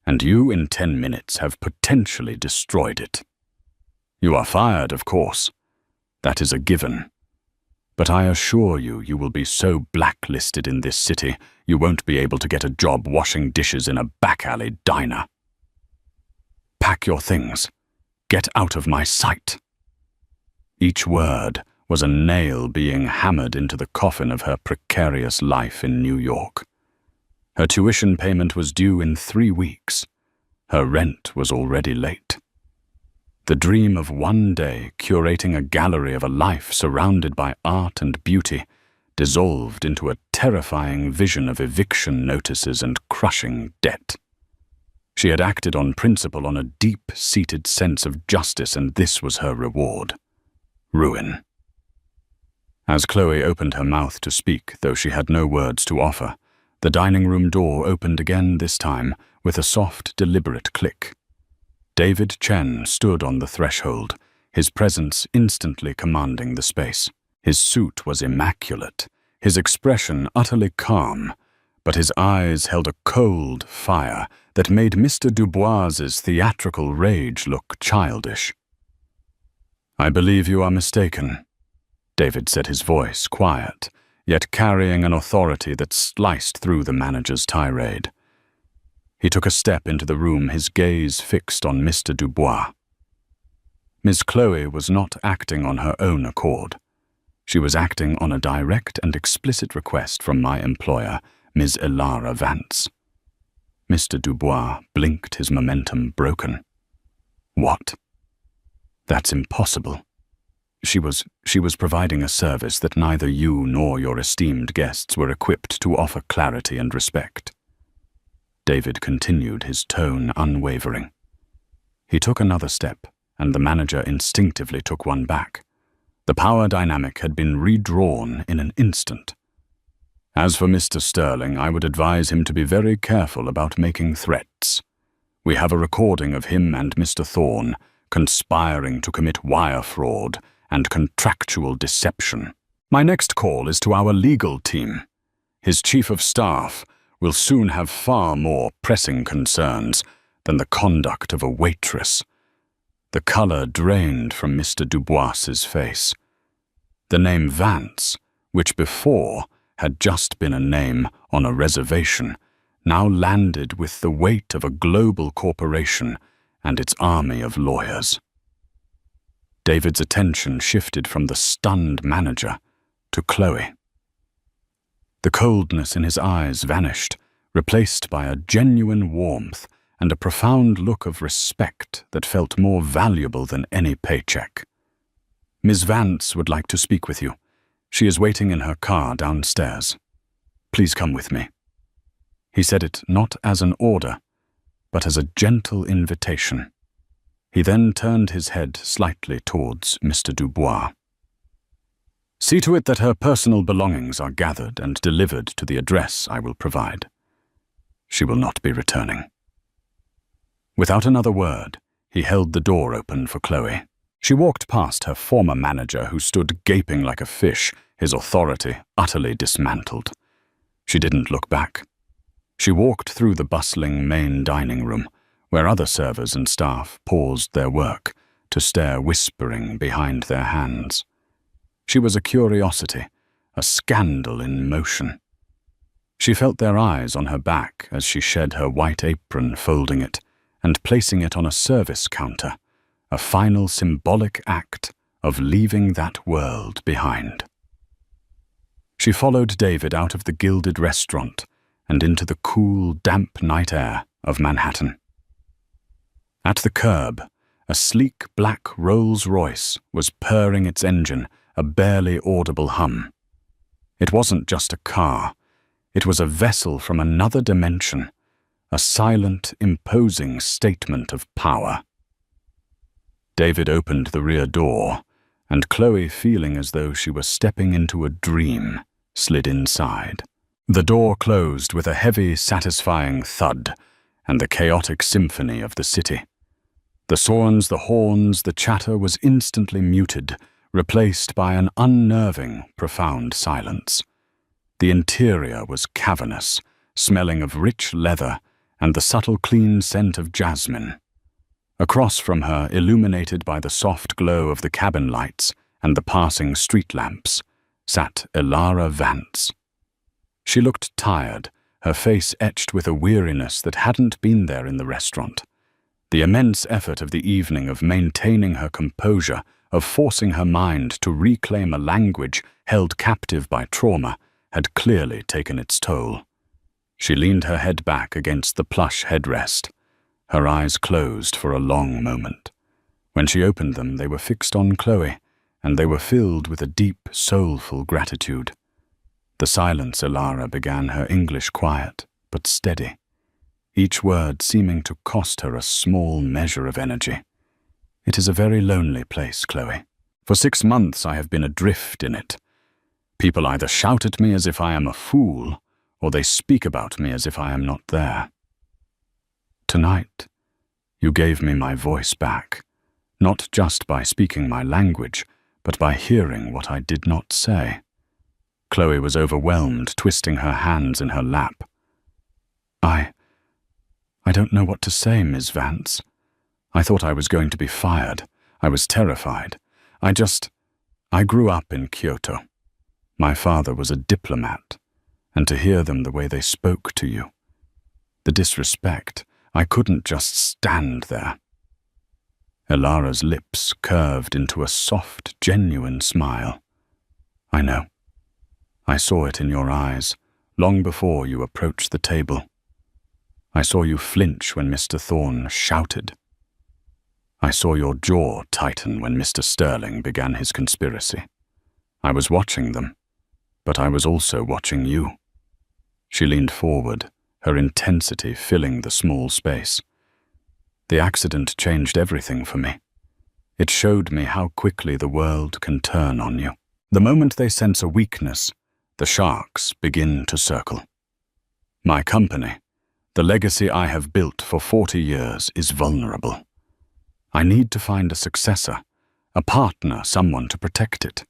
And you, in 10 minutes, have potentially destroyed it. You are fired, of course. That is a given. But I assure you, you will be so blacklisted in this city, you won't be able to get a job washing dishes in a back-alley diner. Pack your things. Get out of my sight. Each word was a nail being hammered into the coffin of her precarious life in New York. Her tuition payment was due in 3 weeks. Her rent was already late. The dream of one day curating a gallery of a life surrounded by art and beauty dissolved into a terrifying vision of eviction notices and crushing debt. She had acted on principle, on a deep-seated sense of justice, and this was her reward. Ruin. As Chloe opened her mouth to speak, though she had no words to offer, the dining room door opened again, this time with a soft, deliberate click. David Chen stood on the threshold, his presence instantly commanding the space. His suit was immaculate, his expression utterly calm, but his eyes held a cold fire that made Mr. Dubois's theatrical rage look childish. I believe you are mistaken, David said, his voice quiet, yet carrying an authority that sliced through the manager's tirade. He took a step into the room, his gaze fixed on Mr. Dubois. Miss Chloe was not acting on her own accord. She was acting on a direct and explicit request from my employer, Ms. Elara Vance. Mr. Dubois blinked, his momentum broken. What? That's impossible. She was providing a service that neither you nor your esteemed guests were equipped to offer clarity and respect. David continued, his tone unwavering. He took another step, and the manager instinctively took one back. The power dynamic had been redrawn in an instant. As for Mr. Sterling, I would advise him to be very careful about making threats. We have a recording of him and Mr. Thorne conspiring to commit wire fraud and contractual deception. My next call is to our legal team. His chief of staff will soon have far more pressing concerns than the conduct of a waitress. The color drained from Mr. Dubois's face. The name Vance, which before had just been a name on a reservation, now landed with the weight of a global corporation and its army of lawyers. David's attention shifted from the stunned manager to Chloe. The coldness in his eyes vanished, replaced by a genuine warmth and a profound look of respect that felt more valuable than any paycheck. Ms. Vance would like to speak with you. She is waiting in her car downstairs. Please come with me. He said it not as an order, but as a gentle invitation. He then turned his head slightly towards Mr. Dubois. See to it that her personal belongings are gathered and delivered to the address I will provide. She will not be returning. Without another word, he held the door open for Chloe. She walked past her former manager, who stood gaping like a fish, his authority utterly dismantled. She didn't look back. She walked through the bustling main dining room, where other servers and staff paused their work to stare whispering behind their hands. She was a curiosity, a scandal in motion. She felt their eyes on her back as she shed her white apron, folding it and placing it on a service counter, a final symbolic act of leaving that world behind. She followed David out of the gilded restaurant and into the cool, damp night air of Manhattan. At the curb, a sleek black Rolls-Royce was purring its engine, a barely audible hum. It wasn't just a car. It was a vessel from another dimension, a silent, imposing statement of power. David opened the rear door, and Chloe, feeling as though she were stepping into a dream, slid inside. The door closed with a heavy, satisfying thud and the chaotic symphony of the city. The swans, the horns, the chatter was instantly muted, replaced by an unnerving, profound silence. The interior was cavernous, smelling of rich leather and the subtle clean scent of jasmine. Across from her, illuminated by the soft glow of the cabin lights and the passing street lamps, sat Elara Vance. She looked tired, her face etched with a weariness that hadn't been there in the restaurant. The immense effort of the evening of maintaining her composure, of forcing her mind to reclaim a language held captive by trauma, had clearly taken its toll. She leaned her head back against the plush headrest. Her eyes closed for a long moment. When she opened them, they were fixed on Chloe, and they were filled with a deep, soulful gratitude. The silence Elara began her English quiet, but steady, each word seeming to cost her a small measure of energy. It is a very lonely place, Chloe. For 6 months I have been adrift in it. People either shout at me as if I am a fool, or they speak about me as if I am not there. Tonight, you gave me my voice back, not just by speaking my language, but by hearing what I did not say. Chloe was overwhelmed, twisting her hands in her lap. I don't know what to say, Ms. Vance. I thought I was going to be fired. I was terrified. I grew up in Kyoto. My father was a diplomat, and to hear them the way they spoke to you, the disrespect, I couldn't just stand there. Elara's lips curved into a soft, genuine smile. I know. I saw it in your eyes, long before you approached the table. I saw you flinch when Mr. Thorne shouted. I saw your jaw tighten when Mr. Sterling began his conspiracy. I was watching them, but I was also watching you. She leaned forward, her intensity filling the small space. The accident changed everything for me. It showed me how quickly the world can turn on you. The moment they sense a weakness, the sharks begin to circle. My company, the legacy I have built for 40 years, is vulnerable. I need to find a successor, a partner, someone to protect it.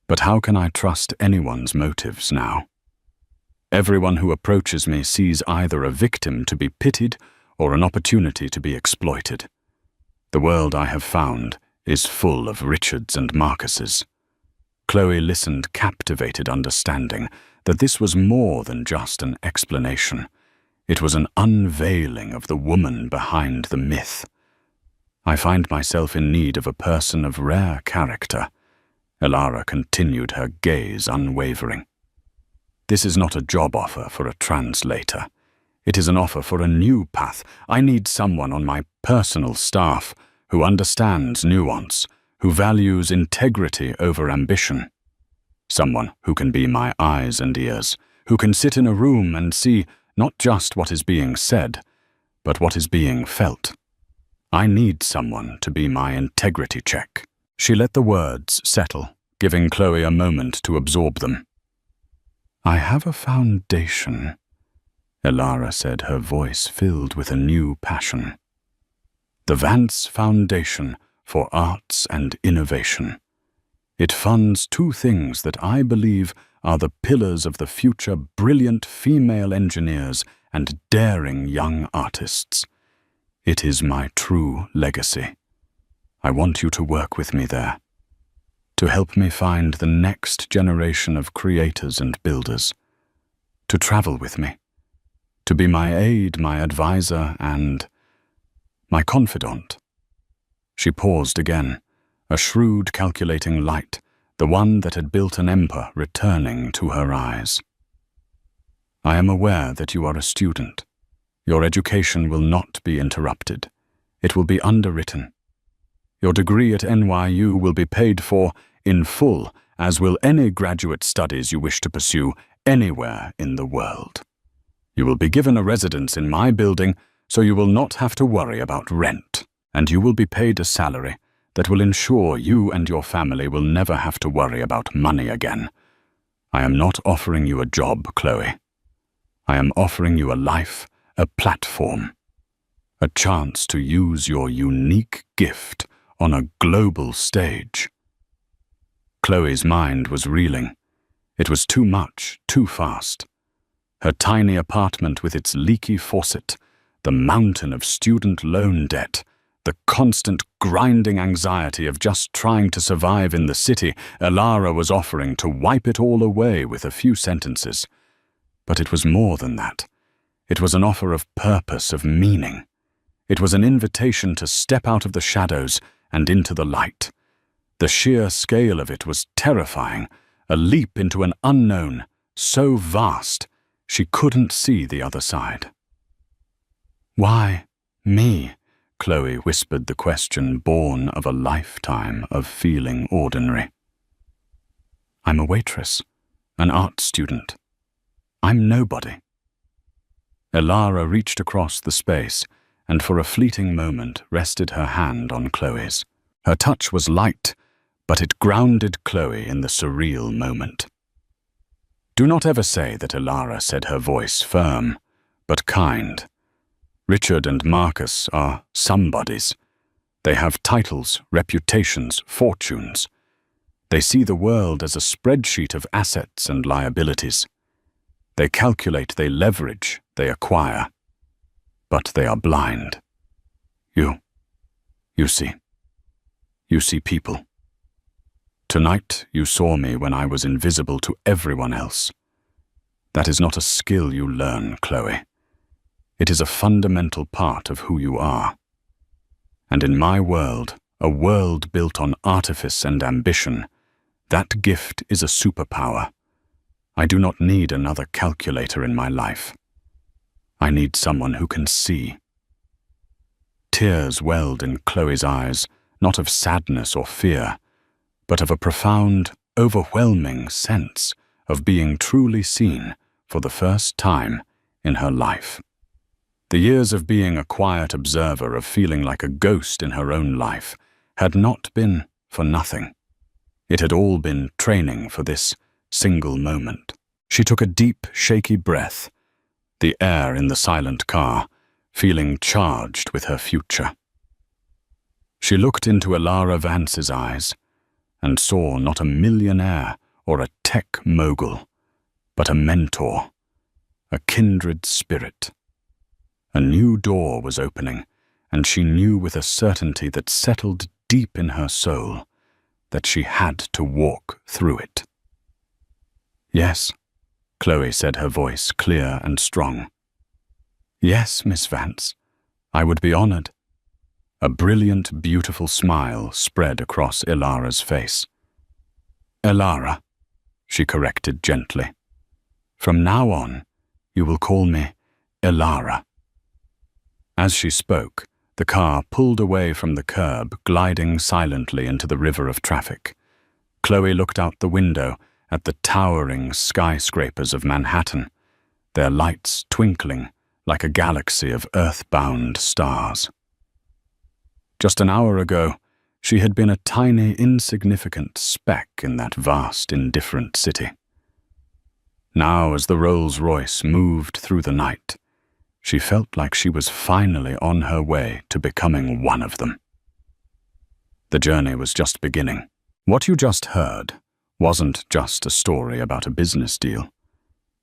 But how can I trust anyone's motives now? Everyone who approaches me sees either a victim to be pitied or an opportunity to be exploited. The world I have found is full of Richards and Marcuses. Chloe listened, captivated, understanding that this was more than just an explanation. It was an unveiling of the woman behind the myth. I find myself in need of a person of rare character. Elara continued, her gaze unwavering. This is not a job offer for a translator. It is an offer for a new path. I need someone on my personal staff who understands nuance, who values integrity over ambition. Someone who can be my eyes and ears, who can sit in a room and see not just what is being said, but what is being felt. I need someone to be my integrity check. She let the words settle, giving Chloe a moment to absorb them. I have a foundation, Elara said, her voice filled with a new passion. The Vance Foundation for Arts and Innovation. It funds 2 things that I believe are the pillars of the future: brilliant female engineers and daring young artists. It is my true legacy. I want you to work with me there, to help me find the next generation of creators and builders, to travel with me, to be my aide, my advisor, and my confidant." She paused again, a shrewd, calculating light, the one that had built an empire, returning to her eyes. "I am aware that you are a student. Your education will not be interrupted. It will be underwritten. Your degree at NYU will be paid for in full, as will any graduate studies you wish to pursue anywhere in the world. You will be given a residence in my building, so you will not have to worry about rent, and you will be paid a salary that will ensure you and your family will never have to worry about money again. I am not offering you a job, Chloe. I am offering you a life, a platform, a chance to use your unique gift on a global stage." Chloe's mind was reeling. It was too much, too fast. Her tiny apartment with its leaky faucet, the mountain of student loan debt, the constant grinding anxiety of just trying to survive in the city Elara was offering to wipe it all away with a few sentences. But it was more than that. It was an offer of purpose, of meaning. It was an invitation to step out of the shadows and into the light. The sheer scale of it was terrifying, a leap into an unknown, so vast she couldn't see the other side. "Why me?" Chloe whispered the question born of a lifetime of feeling ordinary. "I'm a waitress, an art student. I'm nobody." Elara reached across the space and for a fleeting moment rested her hand on Chloe's. Her touch was light, but it grounded Chloe in the surreal moment. "Do not ever say that," Elara said, her voice firm, but kind. "Richard and Marcus are somebodies. They have titles, reputations, fortunes. They see the world as a spreadsheet of assets and liabilities. They calculate, they leverage, they acquire. But they are blind. You see. You see people. Tonight you saw me when I was invisible to everyone else. That is not a skill you learn, Chloe. It is a fundamental part of who you are. And in my world, a world built on artifice and ambition, that gift is a superpower. I do not need another calculator in my life. I need someone who can see." Tears welled in Chloe's eyes, not of sadness or fear, but of a profound, overwhelming sense of being truly seen for the first time in her life. The years of being a quiet observer, of feeling like a ghost in her own life, had not been for nothing. It had all been training for this single moment. She took a deep, shaky breath, the air in the silent car, feeling charged with her future. She looked into Elara Vance's eyes and saw not a millionaire or a tech mogul, but a mentor, a kindred spirit. A new door was opening, and she knew with a certainty that settled deep in her soul that she had to walk through it. "Yes," Chloe said, her voice clear and strong. "Yes, Miss Vance, I would be honored." A brilliant, beautiful smile spread across Elara's face. "Elara," she corrected gently. "From now on, you will call me Elara." As she spoke, the car pulled away from the curb, gliding silently into the river of traffic. Chloe looked out the window at the towering skyscrapers of Manhattan, their lights twinkling like a galaxy of earthbound stars. Just an hour ago, she had been a tiny, insignificant speck in that vast, indifferent city. Now, as the Rolls-Royce moved through the night, she felt like she was finally on her way to becoming one of them. The journey was just beginning. What you just heard wasn't just a story about a business deal.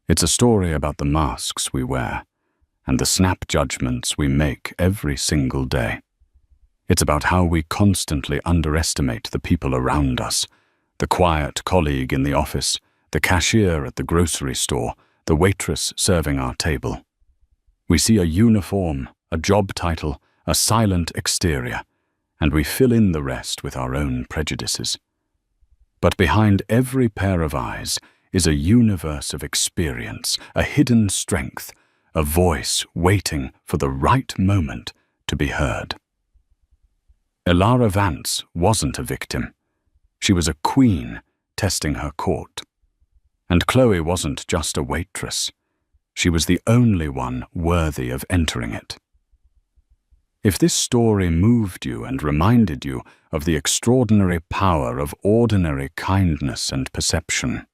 It's a story about the masks we wear and the snap judgments we make every single day. It's about how we constantly underestimate the people around us, the quiet colleague in the office, the cashier at the grocery store, the waitress serving our table. We see a uniform, a job title, a silent exterior, and we fill in the rest with our own prejudices. But behind every pair of eyes is a universe of experience, a hidden strength, a voice waiting for the right moment to be heard. Elara Vance wasn't a victim. She was a queen testing her court. And Chloe wasn't just a waitress. She was the only one worthy of entering it. If this story moved you and reminded you of the extraordinary power of ordinary kindness and perception,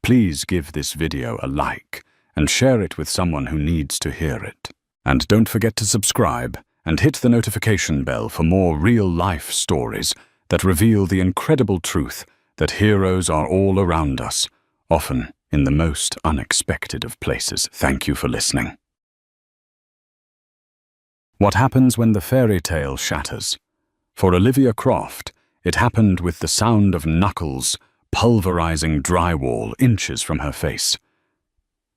please give this video a like and share it with someone who needs to hear it. And don't forget to subscribe and hit the notification bell for more real-life stories that reveal the incredible truth that heroes are all around us, often in the most unexpected of places. Thank you for listening. What happens when the fairy tale shatters? For Olivia Croft, it happened with the sound of knuckles pulverizing drywall inches from her face.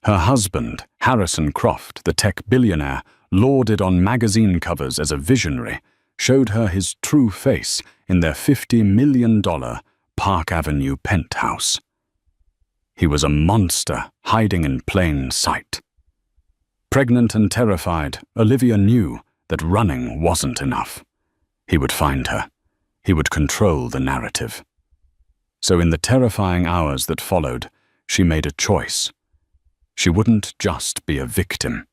Her husband, Harrison Croft, the tech billionaire, lauded on magazine covers as a visionary, showed her his true face in their $50 million Park Avenue penthouse. He was a monster hiding in plain sight. Pregnant and terrified, Olivia knew that running wasn't enough. He would find her. He would control the narrative. So in the terrifying hours that followed, she made a choice. She wouldn't just be a victim.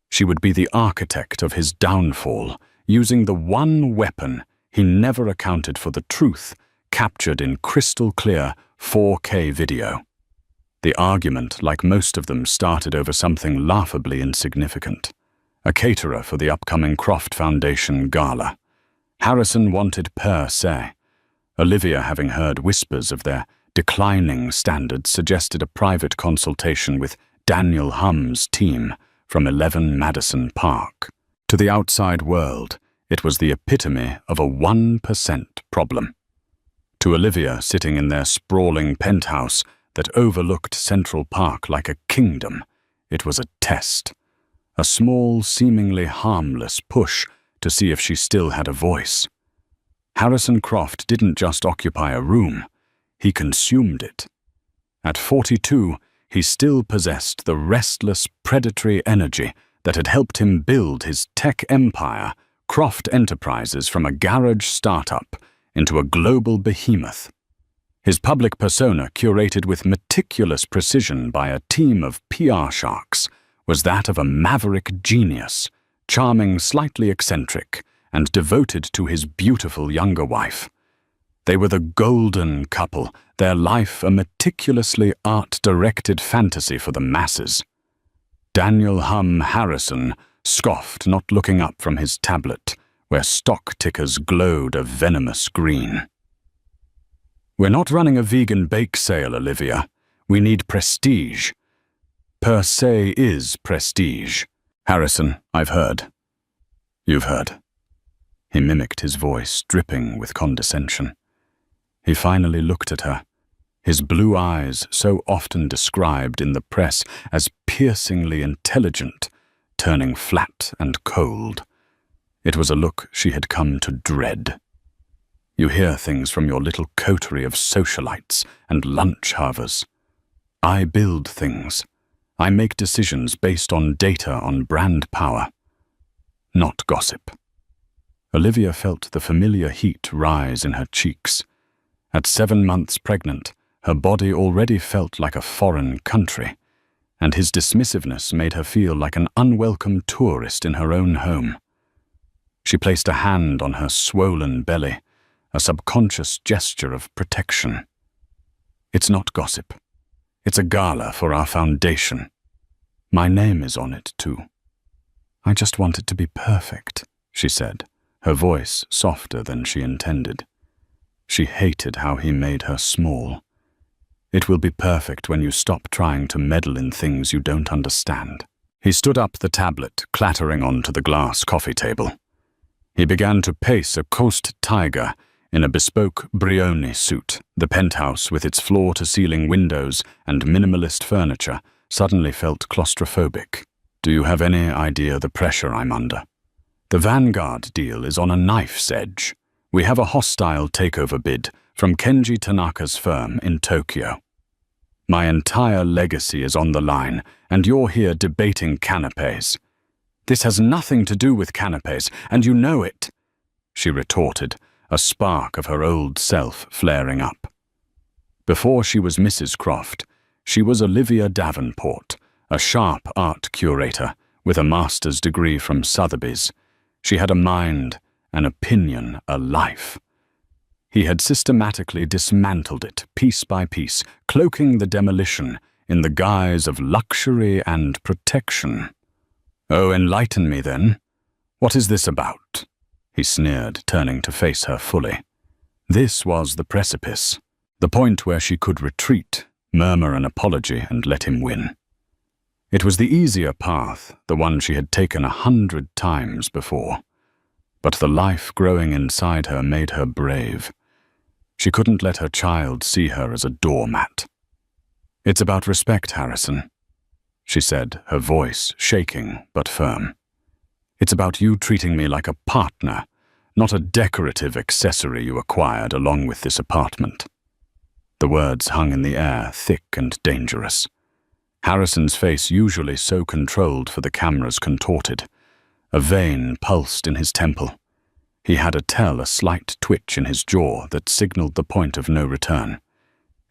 She would be the architect of his downfall, using the one weapon he never accounted for: the truth captured in crystal-clear 4K video. The argument, like most of them, started over something laughably insignificant: a caterer for the upcoming Croft Foundation gala. Harrison wanted per se. Olivia, having heard whispers of their declining standards, suggested a private consultation with Daniel Hum's team from 11 Madison Park. To the outside world, it was the epitome of a 1% problem. To Olivia, sitting in their sprawling penthouse that overlooked Central Park like a kingdom, it was a test. A small, seemingly harmless push to see if she still had a voice. Harrison Croft didn't just occupy a room, he consumed it. At 42, he still possessed the restless, predatory energy that had helped him build his tech empire, Croft Enterprises, from a garage startup into a global behemoth. His public persona, curated with meticulous precision by a team of PR sharks, was that of a maverick genius, charming, slightly eccentric, and devoted to his beautiful younger wife. They were the golden couple, their life a meticulously art-directed fantasy for the masses. Daniel Hum Harrison scoffed, not looking up from his tablet, where stock tickers glowed a venomous green. "We're not running a vegan bake sale, Olivia. We need prestige. Per se is prestige. Harrison, I've heard." "You've heard." He mimicked his voice, dripping with condescension. He finally looked at her, his blue eyes, so often described in the press as piercingly intelligent, turning flat and cold. It was a look she had come to dread. "You hear things from your little coterie of socialites and lunch havers. I build things. I make decisions based on data, on brand power, not gossip." Olivia felt the familiar heat rise in her cheeks. At 7 months pregnant, her body already felt like a foreign country, and his dismissiveness made her feel like an unwelcome tourist in her own home. She placed a hand on her swollen belly, a subconscious gesture of protection. "It's not gossip. It's a gala for our foundation. My name is on it, too. I just want it to be perfect," she said, her voice softer than she intended. She hated how he made her small. "It will be perfect when you stop trying to meddle in things you don't understand." He stood up the tablet, clattering onto the glass coffee table. He began to pace a coast tiger in a bespoke Brioni suit. The penthouse, with its floor-to-ceiling windows and minimalist furniture, suddenly felt claustrophobic. Do you have any idea the pressure I'm under? The Vanguard deal is on a knife's edge. We have a hostile takeover bid from Kenji Tanaka's firm in Tokyo. My entire legacy is on the line, and you're here debating canapés. This has nothing to do with canapés, and you know it, she retorted, a spark of her old self flaring up. Before she was Mrs. Croft, she was Olivia Davenport, a sharp art curator with a master's degree from Sotheby's. She had a mind, an opinion, a life. He had systematically dismantled it, piece by piece, cloaking the demolition in the guise of luxury and protection. Oh, enlighten me then. What is this about? He sneered, turning to face her fully. This was the precipice, the point where she could retreat, murmur an apology, and let him win. It was the easier path, the one she had taken 100 times before. But the life growing inside her made her brave. She couldn't let her child see her as a doormat. It's about respect, Harrison, she said, her voice shaking but firm. It's about you treating me like a partner, not a decorative accessory you acquired along with this apartment. The words hung in the air, thick and dangerous. Harrison's face, usually so controlled for the cameras, contorted. A vein pulsed in his temple. He had a slight twitch in his jaw that signaled the point of no return.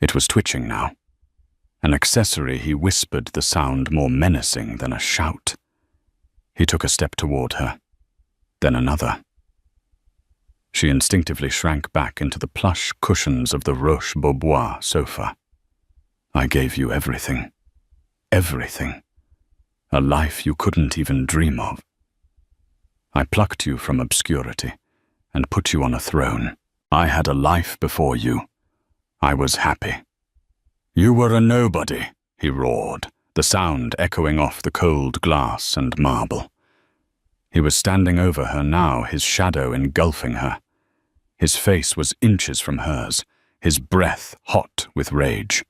It was twitching now. An accessory, he whispered, the sound more menacing than a shout. He took a step toward her, then another. She instinctively shrank back into the plush cushions of the Roche-Beaubois sofa. I gave you everything. Everything. A life you couldn't even dream of. I plucked you from obscurity and put you on a throne. I had a life before you. I was happy. You were a nobody, he roared, the sound echoing off the cold glass and marble. He was standing over her now, his shadow engulfing her. His face was inches from hers, his breath hot with rage.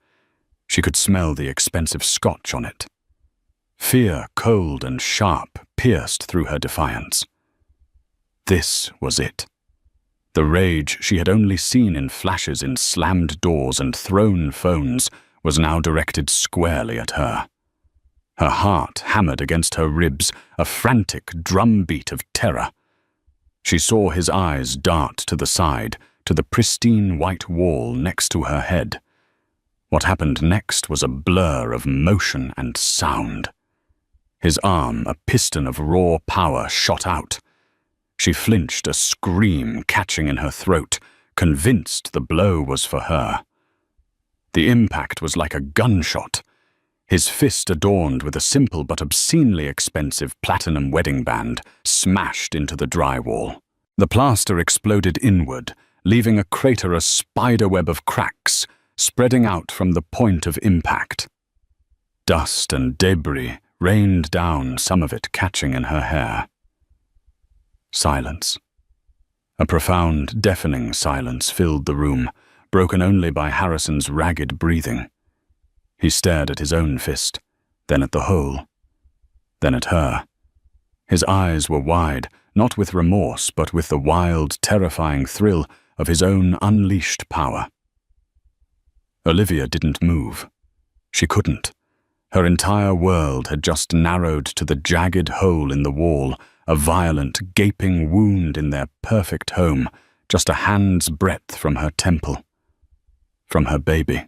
She could smell the expensive scotch on it. Fear, cold and sharp, pierced through her defiance. This was it. The rage she had only seen in flashes in slammed doors and thrown phones was now directed squarely at her. Her heart hammered against her ribs, a frantic drumbeat of terror. She saw his eyes dart to the side, to the pristine white wall next to her head. What happened next was a blur of motion and sound. His arm, a piston of raw power, shot out. She flinched, a scream catching in her throat, convinced the blow was for her. The impact was like a gunshot. His fist, adorned with a simple but obscenely expensive platinum wedding band, smashed into the drywall. The plaster exploded inward, leaving a crater, a spiderweb of cracks, spreading out from the point of impact. Dust and debris rained down, some of it catching in her hair. Silence. A profound, deafening silence filled the room, broken only by Harrison's ragged breathing. He stared at his own fist, then at the hole, then at her. His eyes were wide, not with remorse, but with the wild, terrifying thrill of his own unleashed power. Olivia didn't move. She couldn't. Her entire world had just narrowed to the jagged hole in the wall, a violent, gaping wound in their perfect home, just a hand's breadth from her temple, from her baby.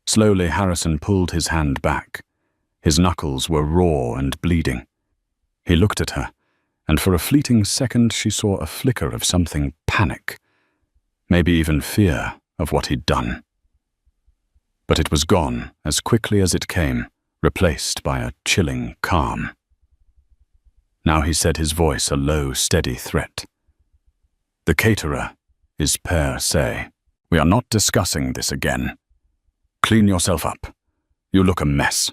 Slowly, Harrison pulled his hand back. His knuckles were raw and bleeding. He looked at her, and for a fleeting second she saw a flicker of something panic, maybe even fear of what he'd done. But it was gone as quickly as it came, replaced by a chilling calm. Now he said, his voice a low, steady threat. The caterer is per se. We are not discussing this again. Clean yourself up. You look a mess.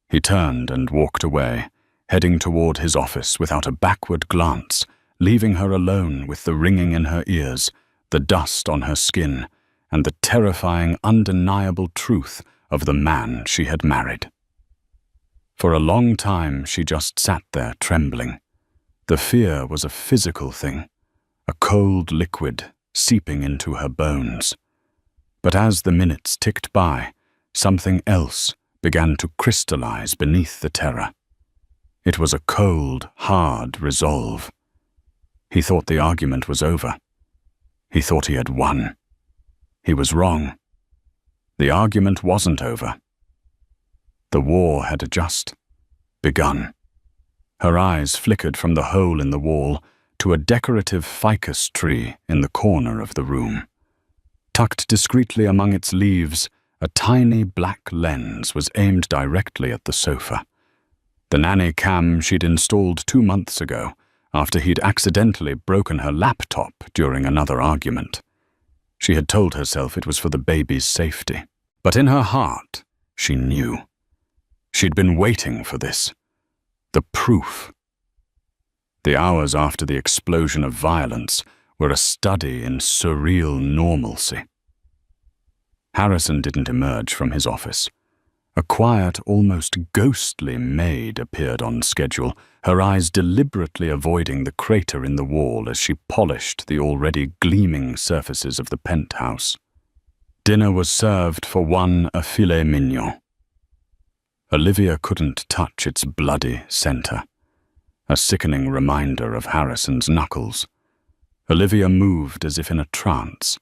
He turned and walked away, heading toward his office without a backward glance, leaving her alone with the ringing in her ears, the dust on her skin, and the terrifying, undeniable truth of the man she had married. For a long time she just sat there trembling. The fear was a physical thing, a cold liquid seeping into her bones. But as the minutes ticked by, something else began to crystallize beneath the terror. It was a cold, hard resolve. He thought the argument was over. He thought he had won. He was wrong. The argument wasn't over. The war had just begun. Her eyes flickered from the hole in the wall to a decorative ficus tree in the corner of the room. Tucked discreetly among its leaves, a tiny black lens was aimed directly at the sofa. The nanny cam she'd installed 2 months ago, after he'd accidentally broken her laptop during another argument. She had told herself it was for the baby's safety. But in her heart, she knew. She'd been waiting for this. The proof. The hours after the explosion of violence were a study in surreal normalcy. Harrison didn't emerge from his office. A quiet, almost ghostly maid appeared on schedule, her eyes deliberately avoiding the crater in the wall as she polished the already gleaming surfaces of the penthouse. Dinner was served for one a filet mignon. Olivia couldn't touch its bloody center, a sickening reminder of Harrison's knuckles. Olivia moved as if in a trance.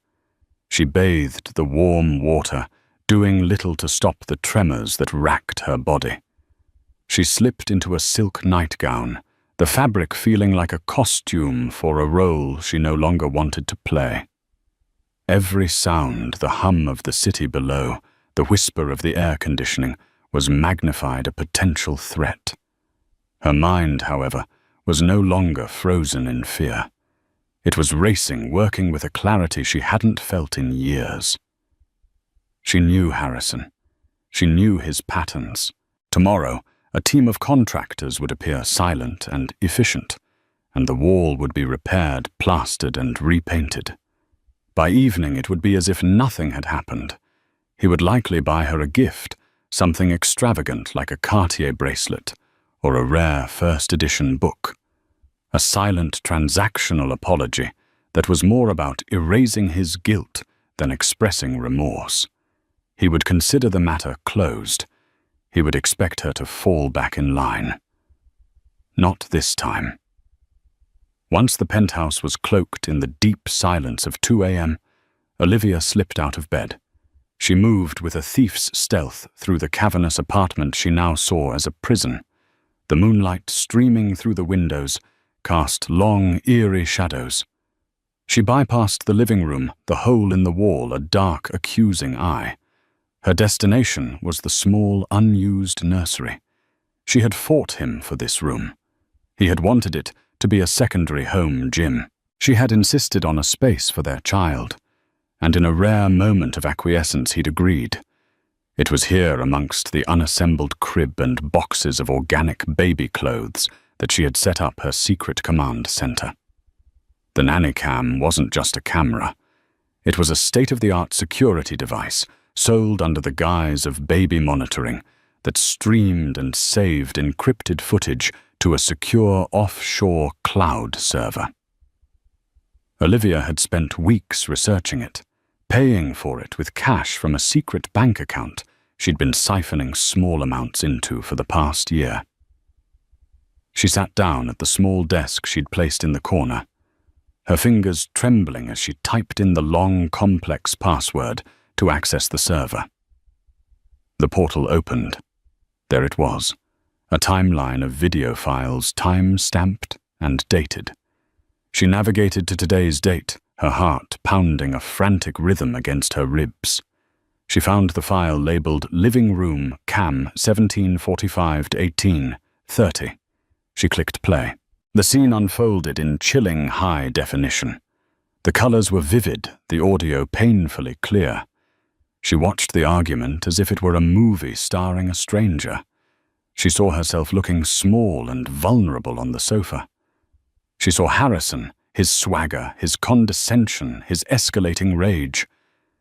She bathed the warm water, doing little to stop the tremors that racked her body. She slipped into a silk nightgown, the fabric feeling like a costume for a role she no longer wanted to play. Every sound, the hum of the city below, the whisper of the air conditioning, was magnified a potential threat. Her mind, however, was no longer frozen in fear. It was racing, working with a clarity she hadn't felt in years. She knew Harrison. She knew his patterns. Tomorrow, a team of contractors would appear silent and efficient, and the wall would be repaired, plastered, and repainted. By evening, it would be as if nothing had happened. He would likely buy her a gift, something extravagant like a Cartier bracelet or a rare first-edition book. A silent transactional apology that was more about erasing his guilt than expressing remorse. He would consider the matter closed. He would expect her to fall back in line. Not this time. Once the penthouse was cloaked in the deep silence of 2 a.m., Olivia slipped out of bed. She moved with a thief's stealth through the cavernous apartment she now saw as a prison. The moonlight streaming through the windows cast long, eerie shadows. She bypassed the living room, the hole in the wall a dark, accusing eye. Her destination was the small, unused nursery. She had fought him for this room. He had wanted it to be a secondary home gym. She had insisted on a space for their child, and in a rare moment of acquiescence he'd agreed. It was here, amongst the unassembled crib and boxes of organic baby clothes, that she had set up her secret command center. The nanny cam wasn't just a camera. It was a state-of-the-art security device sold under the guise of baby monitoring that streamed and saved encrypted footage to a secure offshore cloud server. Olivia had spent weeks researching it, paying for it with cash from a secret bank account she'd been siphoning small amounts into for the past year. She sat down at the small desk she'd placed in the corner, her fingers trembling as she typed in the long, complex password to access the server. The portal opened. There it was, a timeline of video files time-stamped and dated. She navigated to today's date, her heart pounding a frantic rhythm against her ribs. She found the file labeled Living Room Cam 1745 to 1830. She clicked play. The scene unfolded in chilling high definition. The colors were vivid, the audio painfully clear. She watched the argument as if it were a movie starring a stranger. She saw herself looking small and vulnerable on the sofa. She saw Harrison, his swagger, his condescension, his escalating rage.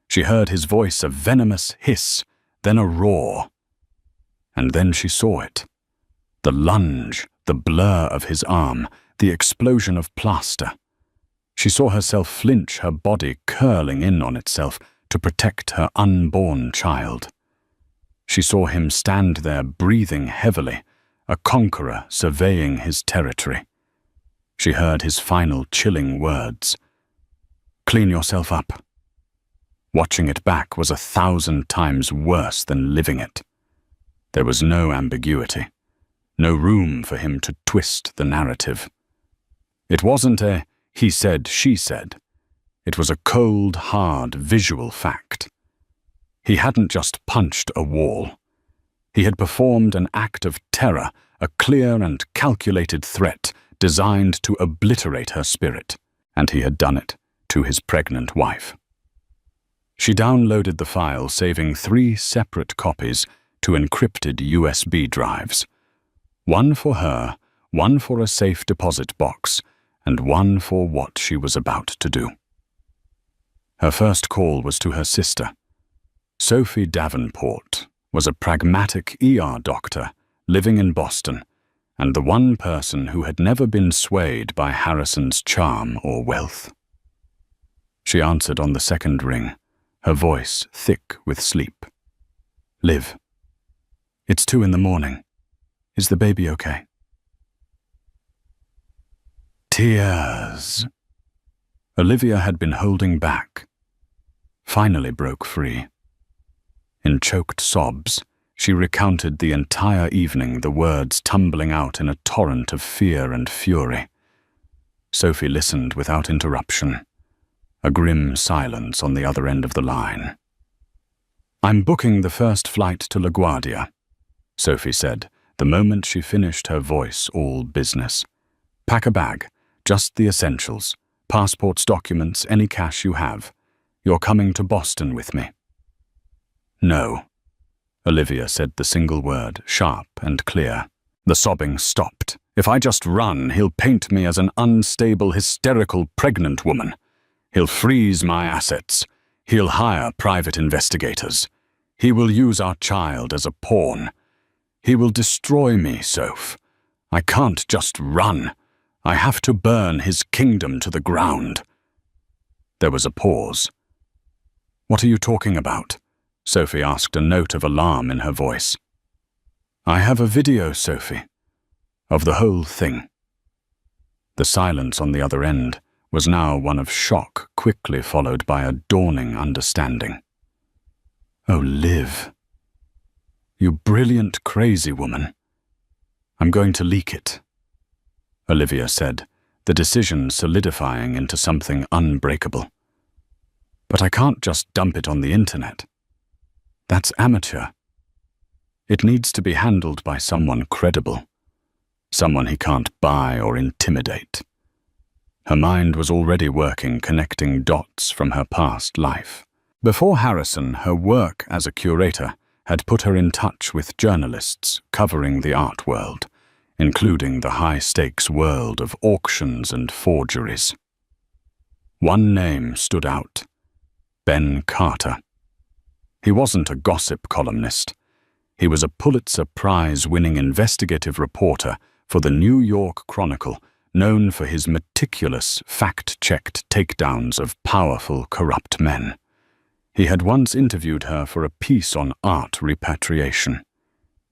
She heard his voice a venomous hiss, then a roar. And then she saw it. The lunge, the blur of his arm, the explosion of plaster. She saw herself flinch, her body curling in on itself to protect her unborn child. She saw him stand there breathing heavily, a conqueror surveying his territory. She heard his final chilling words. "Clean yourself up." Watching it back was 1,000 times worse than living it. There was no ambiguity, no room for him to twist the narrative. It wasn't a he said, she said. It was a cold, hard, visual fact. He hadn't just punched a wall. He had performed an act of terror, a clear and calculated threat designed to obliterate her spirit, and he had done it to his pregnant wife. She downloaded the file, saving 3 separate copies to encrypted USB drives. One for her, one for a safe deposit box, and one for what she was about to do. Her first call was to her sister. Sophie Davenport was a pragmatic ER doctor living in Boston, and the one person who had never been swayed by Harrison's charm or wealth. She answered on the second ring, her voice thick with sleep. "Liv, it's 2 a.m. Is the baby okay?" Tears. Olivia had been holding back, finally broke free. In choked sobs, she recounted the entire evening, the words tumbling out in a torrent of fear and fury. Sophie listened without interruption, a grim silence on the other end of the line. "I'm booking the first flight to LaGuardia," Sophie said, the moment she finished, her voice all business. "Pack a bag, just the essentials, passports, documents, any cash you have. You're coming to Boston with me." "No," Olivia said the single word, sharp and clear. The sobbing stopped. "If I just run, he'll paint me as an unstable, hysterical, pregnant woman. He'll freeze my assets. He'll hire private investigators. He will use our child as a pawn. He will destroy me, Soph. I can't just run. I have to burn his kingdom to the ground." There was a pause. "What are you talking about?" Sophie asked, a note of alarm in her voice. "I have a video, Sophie, of the whole thing." The silence on the other end was now one of shock, quickly followed by a dawning understanding. "Oh, Liv. You brilliant, crazy woman. I'm going to leak it," Olivia said, the decision solidifying into something unbreakable. "But I can't just dump it on the internet. That's amateur. It needs to be handled by someone credible, someone he can't buy or intimidate." Her mind was already working, connecting dots from her past life. Before Harrison, her work as a curator had put her in touch with journalists covering the art world, including the high-stakes world of auctions and forgeries. One name stood out: Ben Carter. He wasn't a gossip columnist. He was a Pulitzer Prize-winning investigative reporter for the New York Chronicle, known for his meticulous, fact-checked takedowns of powerful, corrupt men. He had once interviewed her for a piece on art repatriation.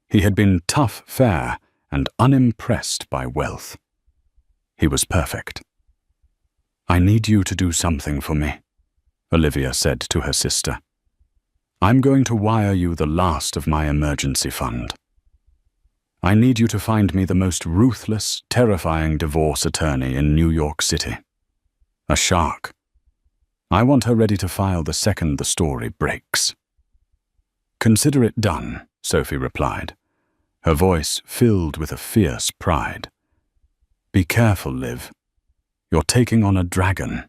He had been tough fare and unimpressed by wealth. He was perfect. "I need you to do something for me," Olivia said to her sister. "I'm going to wire you the last of my emergency fund. I need you to find me the most ruthless, terrifying divorce attorney in New York City. A shark. I want her ready to file the second the story breaks." "Consider it done," Sophie replied, her voice filled with a fierce pride. "Be careful, Liv. You're taking on a dragon."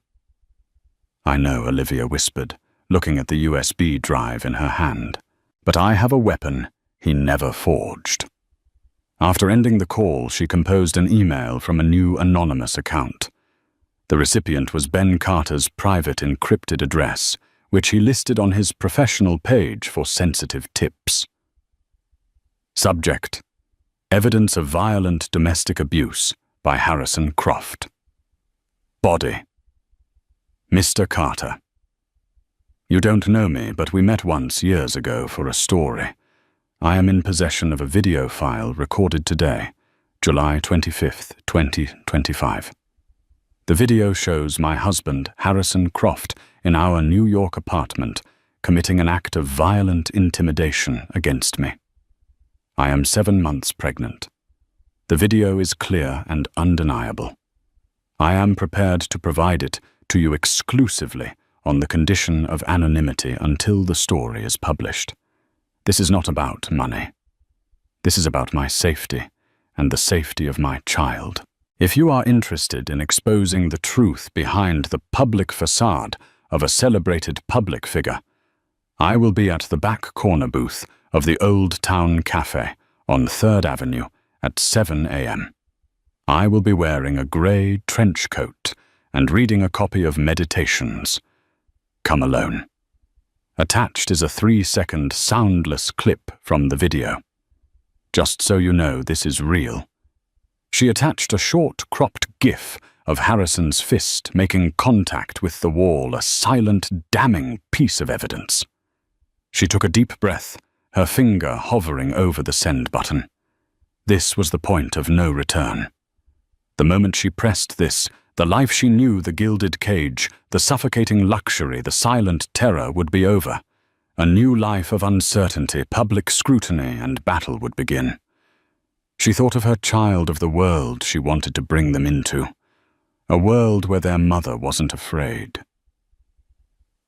"I know," Olivia whispered, looking at the USB drive in her hand. "But I have a weapon he never forged." After ending the call, she composed an email from a new anonymous account. The recipient was Ben Carter's private encrypted address, which he listed on his professional page for sensitive tips. Subject: Evidence of violent domestic abuse by Harrison Croft. Body: Mr. Carter. You don't know me, but we met once years ago for a story. I am in possession of a video file recorded today, July 25th, 2025. The video shows my husband, Harrison Croft, in our New York apartment, committing an act of violent intimidation against me. I am 7 months pregnant. The video is clear and undeniable. I am prepared to provide it to you exclusively on the condition of anonymity until the story is published. This is not about money. This is about my safety and the safety of my child. If you are interested in exposing the truth behind the public facade of a celebrated public figure, I will be at the back corner booth of the Old Town Cafe on 3rd Avenue at 7 a.m. I will be wearing a grey trench coat and reading a copy of Meditations. Come alone. Attached is a 3-second soundless clip from the video. Just so you know, this is real. She attached a short, cropped GIF of Harrison's fist making contact with the wall, a silent, damning piece of evidence. She took a deep breath, her finger hovering over the send button. This was the point of no return. The moment she pressed this, the life she knew, the gilded cage, the suffocating luxury, the silent terror would be over. A new life of uncertainty, public scrutiny, and battle would begin. She thought of her child, of the world she wanted to bring them into. A world where their mother wasn't afraid.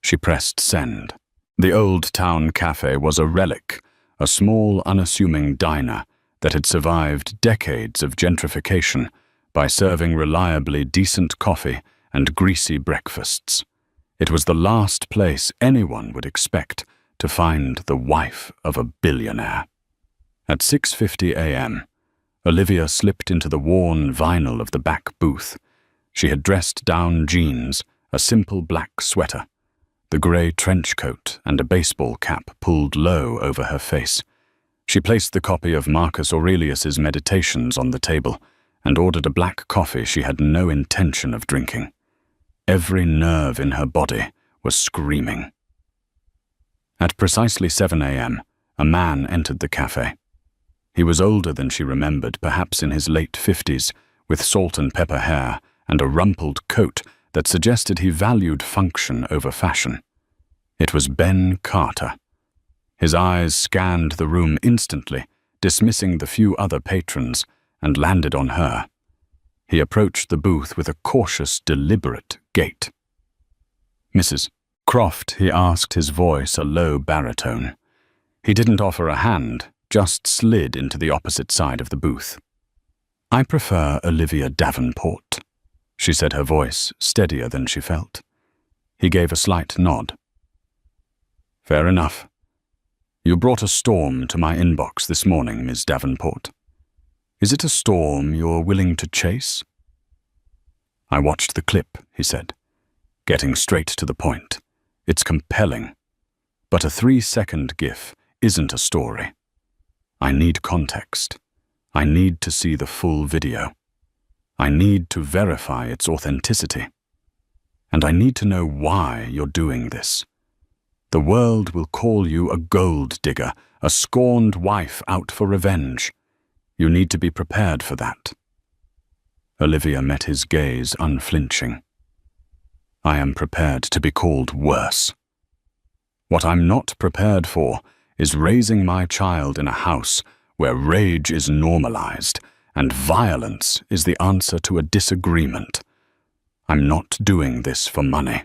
She pressed send. The Old Town Cafe was a relic, a small, unassuming diner that had survived decades of gentrification by serving reliably decent coffee and greasy breakfasts. It was the last place anyone would expect to find the wife of a billionaire. At 6:50 a.m., Olivia slipped into the worn vinyl of the back booth. She had dressed down jeans, a simple black sweater, the grey trench coat and a baseball cap pulled low over her face. She placed the copy of Marcus Aurelius's Meditations on the table and ordered a black coffee she had no intention of drinking. Every nerve in her body was screaming. At precisely 7 a.m., a man entered the cafe. He was older than she remembered, perhaps in his late 50s, with salt and pepper hair and a rumpled coat that suggested he valued function over fashion. It was Ben Carter. His eyes scanned the room instantly, dismissing the few other patrons, and landed on her. He approached the booth with a cautious, deliberate gait. "Mrs. Croft," he asked, his voice a low baritone. He didn't offer a hand, just slid into the opposite side of the booth. "I prefer Olivia Davenport," she said, her voice steadier than she felt. He gave a slight nod. "Fair enough. You brought a storm to my inbox this morning, Ms. Davenport. Is it a storm you're willing to chase?" "I watched the clip," he said, getting straight to the point. "It's compelling. But a 3-second GIF isn't a story. I need context. I need to see the full video. I need to verify its authenticity. And I need to know why you're doing this. The world will call you a gold digger, a scorned wife out for revenge. You need to be prepared for that." Olivia met his gaze unflinching. "I am prepared to be called worse. What I'm not prepared for is raising my child in a house where rage is normalized and violence is the answer to a disagreement. I'm not doing this for money.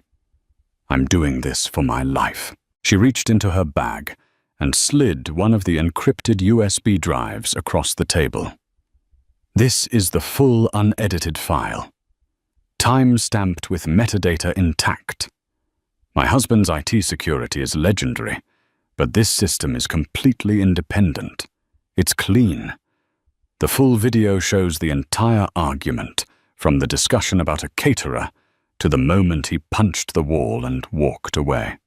I'm doing this for my life." She reached into her bag and slid one of the encrypted USB drives across the table. "This is the full unedited file, time-stamped with metadata intact. My husband's IT security is legendary, but this system is completely independent. It's clean. The full video shows the entire argument, from the discussion about a caterer to the moment he punched the wall and walked away.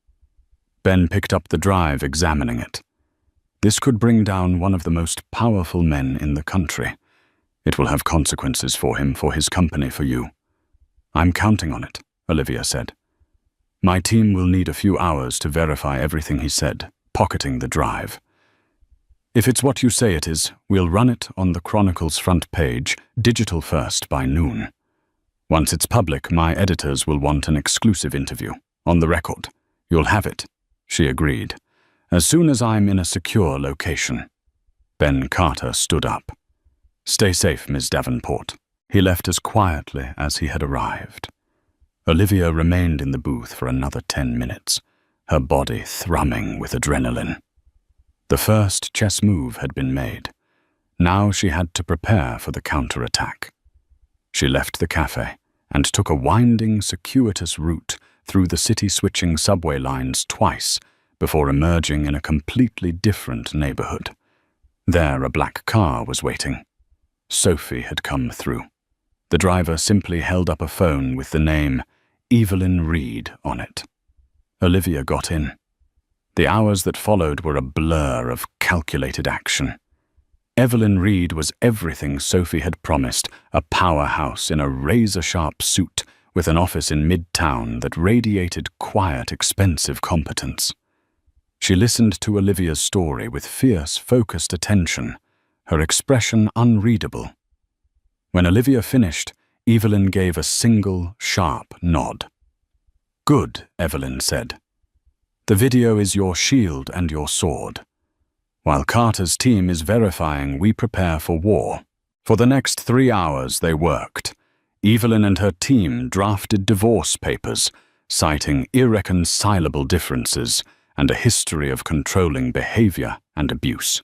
Ben picked up the drive, examining it. This could bring down one of the most powerful men in the country. It will have consequences for him, for his company, for you. I'm counting on it, Olivia said. My team will need a few hours to verify everything he said, pocketing the drive. If it's what you say it is, we'll run it on the Chronicle's front page, digital first, by noon. Once it's public, my editors will want an exclusive interview, on the record. You'll have it, she agreed. As soon as I'm in a secure location. Ben Carter stood up. Stay safe, Ms. Davenport. He left as quietly as he had arrived. Olivia remained in the booth for another 10 minutes, her body thrumming with adrenaline. The first chess move had been made. Now she had to prepare for the counterattack. She left the cafe and took a winding, circuitous route through the city-switching subway lines twice before emerging in a completely different neighborhood. There, a black car was waiting. Sophie had come through. The driver simply held up a phone with the name Evelyn Reed on it. Olivia got in. The hours that followed were a blur of calculated action. Evelyn Reed was everything Sophie had promised, a powerhouse in a razor-sharp suit with an office in Midtown that radiated quiet, expensive competence. She listened to Olivia's story with fierce, focused attention, her expression unreadable. When Olivia finished, Evelyn gave a single, sharp nod. Good, Evelyn said. The video is your shield and your sword. While Carter's team is verifying, we prepare for war. For the next 3 hours they worked. Evelyn and her team drafted divorce papers, citing irreconcilable differences and a history of controlling behavior and abuse.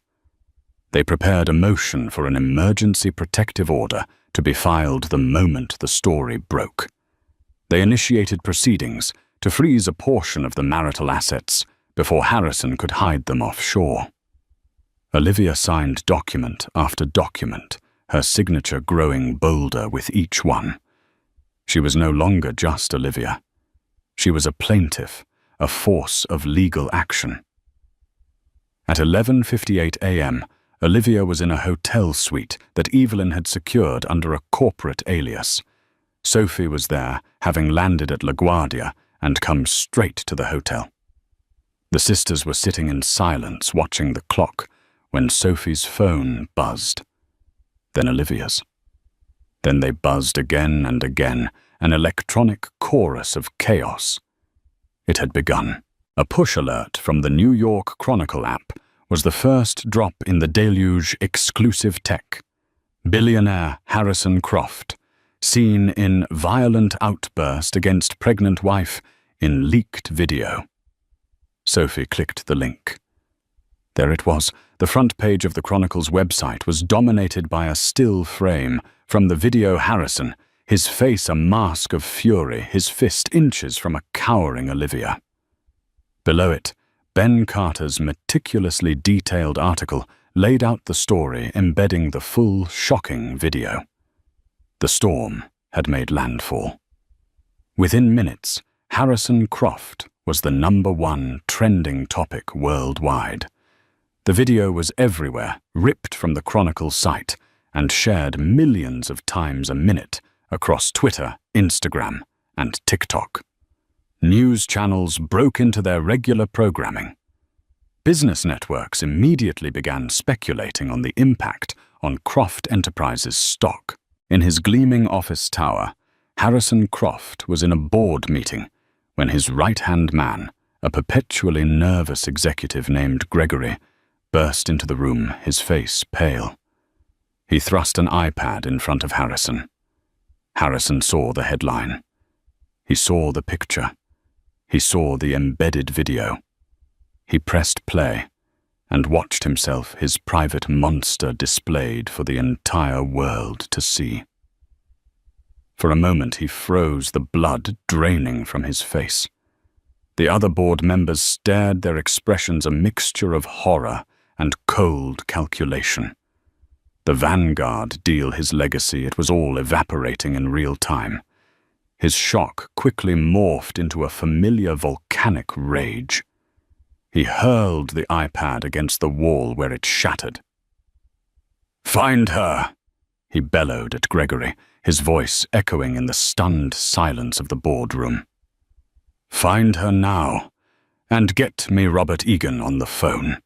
They prepared a motion for an emergency protective order to be filed the moment the story broke. They initiated proceedings to freeze a portion of the marital assets before Harrison could hide them offshore. Olivia signed document after document, her signature growing bolder with each one. She was no longer just Olivia. She was a plaintiff, a force of legal action. At 11:58 a.m., Olivia was in a hotel suite that Evelyn had secured under a corporate alias. Sophie was there, having landed at LaGuardia and come straight to the hotel. The sisters were sitting in silence, watching the clock, when Sophie's phone buzzed. Then Olivia's. Then they buzzed again and again, an electronic chorus of chaos. It had begun. A push alert from the New York Chronicle app was the first drop in the deluge exclusive tech. Billionaire Harrison Croft, seen in violent outburst against pregnant wife in leaked video. Sophie clicked the link. There it was. The front page of the Chronicle's website was dominated by a still frame from the video. Harrison, his face a mask of fury, his fist inches from a cowering Olivia. Below it, Ben Carter's meticulously detailed article laid out the story, embedding the full, shocking video. The storm had made landfall. Within minutes, Harrison Croft was the #1 trending topic worldwide. The video was everywhere, ripped from the Chronicle's site, and shared millions of times a minute across Twitter, Instagram, and TikTok. News channels broke into their regular programming. Business networks immediately began speculating on the impact on Croft Enterprises' stock. In his gleaming office tower, Harrison Croft was in a board meeting when his right-hand man, a perpetually nervous executive named Gregory, burst into the room, his face pale. He thrust an iPad in front of Harrison. Harrison saw the headline. He saw the picture. He saw the embedded video. He pressed play and watched himself, his private monster displayed for the entire world to see. For a moment he froze, the blood draining from his face. The other board members stared, their expressions a mixture of horror and cold calculation. The Vanguard deal, his legacy, it was all evaporating in real time. His shock quickly morphed into a familiar volcanic rage. He hurled the iPad against the wall where it shattered. "Find her!" he bellowed at Gregory, his voice echoing in the stunned silence of the boardroom. "Find her now, and get me Robert Egan on the phone."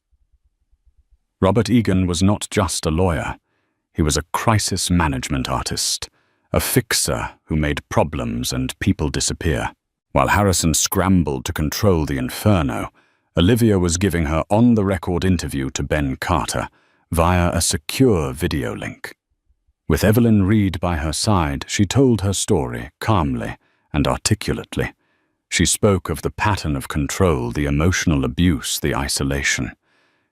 Robert Egan was not just a lawyer. He was a crisis management artist, a fixer who made problems and people disappear. While Harrison scrambled to control the inferno, Olivia was giving her on-the-record interview to Ben Carter via a secure video link. With Evelyn Reed by her side, she told her story calmly and articulately. She spoke of the pattern of control, the emotional abuse, the isolation.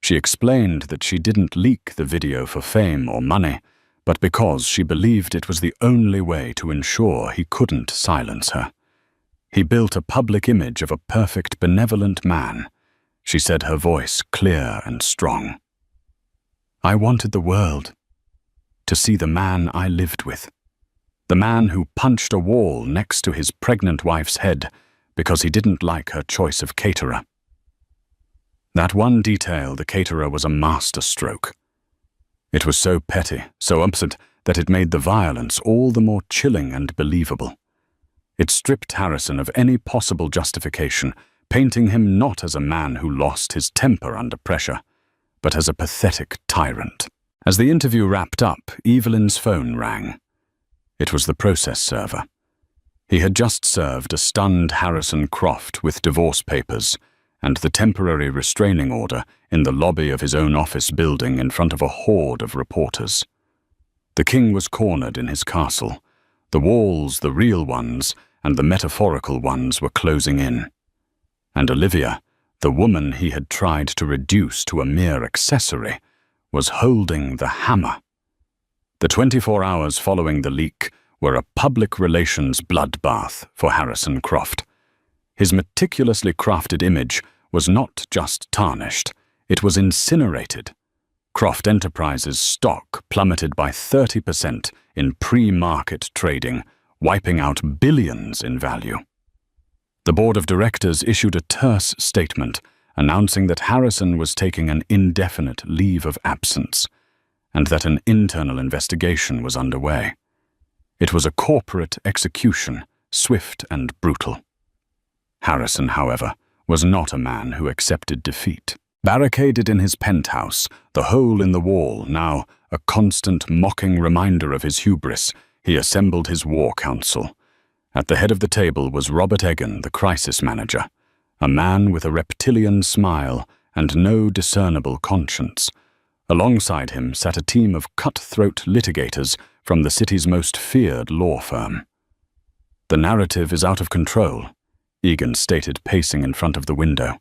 She explained that she didn't leak the video for fame or money, but because she believed it was the only way to ensure he couldn't silence her. He built a public image of a perfect, benevolent man. She said, her voice clear and strong. "I wanted the world to see the man I lived with, the man who punched a wall next to his pregnant wife's head because he didn't like her choice of caterer." That one detail, the caterer, was a masterstroke. It was so petty, so absurd, that it made the violence all the more chilling and believable. It stripped Harrison of any possible justification, painting him not as a man who lost his temper under pressure, but as a pathetic tyrant. As the interview wrapped up, Evelyn's phone rang. It was the process server. He had just served a stunned Harrison Croft with divorce papers and the temporary restraining order in the lobby of his own office building in front of a horde of reporters. The king was cornered in his castle. The walls, the real ones, and the metaphorical ones were closing in. And Olivia, the woman he had tried to reduce to a mere accessory, was holding the hammer. The 24 hours following the leak were a public relations bloodbath for Harrison Croft. His meticulously crafted image was not just tarnished, it was incinerated. Croft Enterprises' stock plummeted by 30% in pre-market trading, wiping out billions in value. The board of directors issued a terse statement announcing that Harrison was taking an indefinite leave of absence and that an internal investigation was underway. It was a corporate execution, swift and brutal. Harrison, however, was not a man who accepted defeat. Barricaded in his penthouse, the hole in the wall now a constant mocking reminder of his hubris, he assembled his war council. At the head of the table was Robert Egan, the crisis manager, a man with a reptilian smile and no discernible conscience. Alongside him sat a team of cutthroat litigators from the city's most feared law firm. "The narrative is out of control," Egan stated, pacing in front of the window.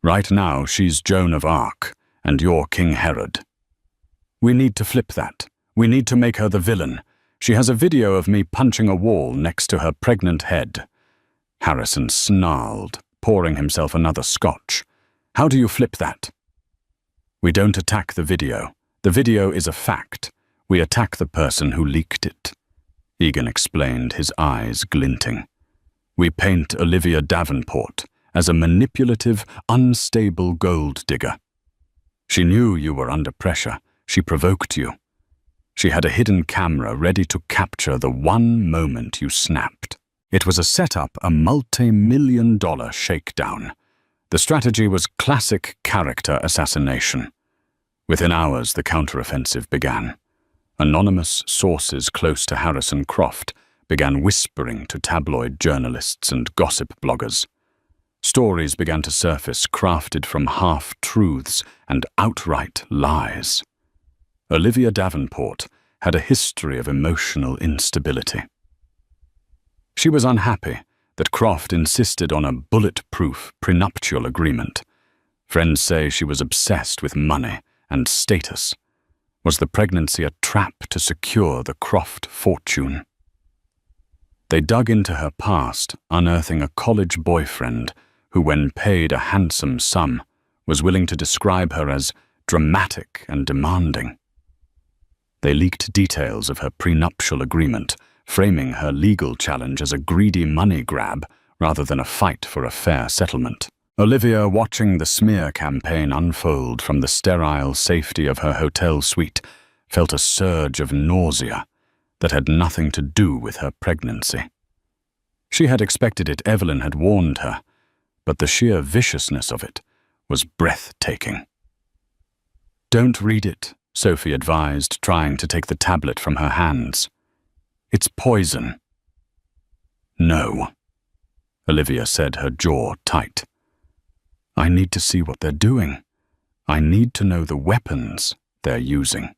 "Right now, she's Joan of Arc, and you're King Herod. We need to flip that. We need to make her the villain. She has a video of me punching a wall next to her pregnant head." Harrison snarled, pouring himself another scotch. "How do you flip that?" "We don't attack the video. The video is a fact. We attack the person who leaked it," Egan explained, his eyes glinting. "We paint Olivia Davenport as a manipulative, unstable gold digger. She knew you were under pressure. She provoked you. She had a hidden camera ready to capture the one moment you snapped. It was a setup, a multi-million-dollar shakedown. The strategy was classic character assassination. Within hours, the counteroffensive began. Anonymous sources close to Harrison Croft began whispering to tabloid journalists and gossip bloggers. Stories began to surface, crafted from half-truths and outright lies. Olivia Davenport had a history of emotional instability. She was unhappy that Croft insisted on a bulletproof prenuptial agreement. Friends say she was obsessed with money and status. Was the pregnancy a trap to secure the Croft fortune? They dug into her past, unearthing a college boyfriend who, when paid a handsome sum, was willing to describe her as dramatic and demanding. They leaked details of her prenuptial agreement, framing her legal challenge as a greedy money grab rather than a fight for a fair settlement. Olivia, watching the smear campaign unfold from the sterile safety of her hotel suite, felt a surge of nausea that had nothing to do with her pregnancy. She had expected it, Evelyn had warned her, but the sheer viciousness of it was breathtaking. "Don't read it," Sophie advised, trying to take the tablet from her hands. "It's poison." "No," Olivia said, her jaw tight. "I need to see what they're doing. I need to know the weapons they're using."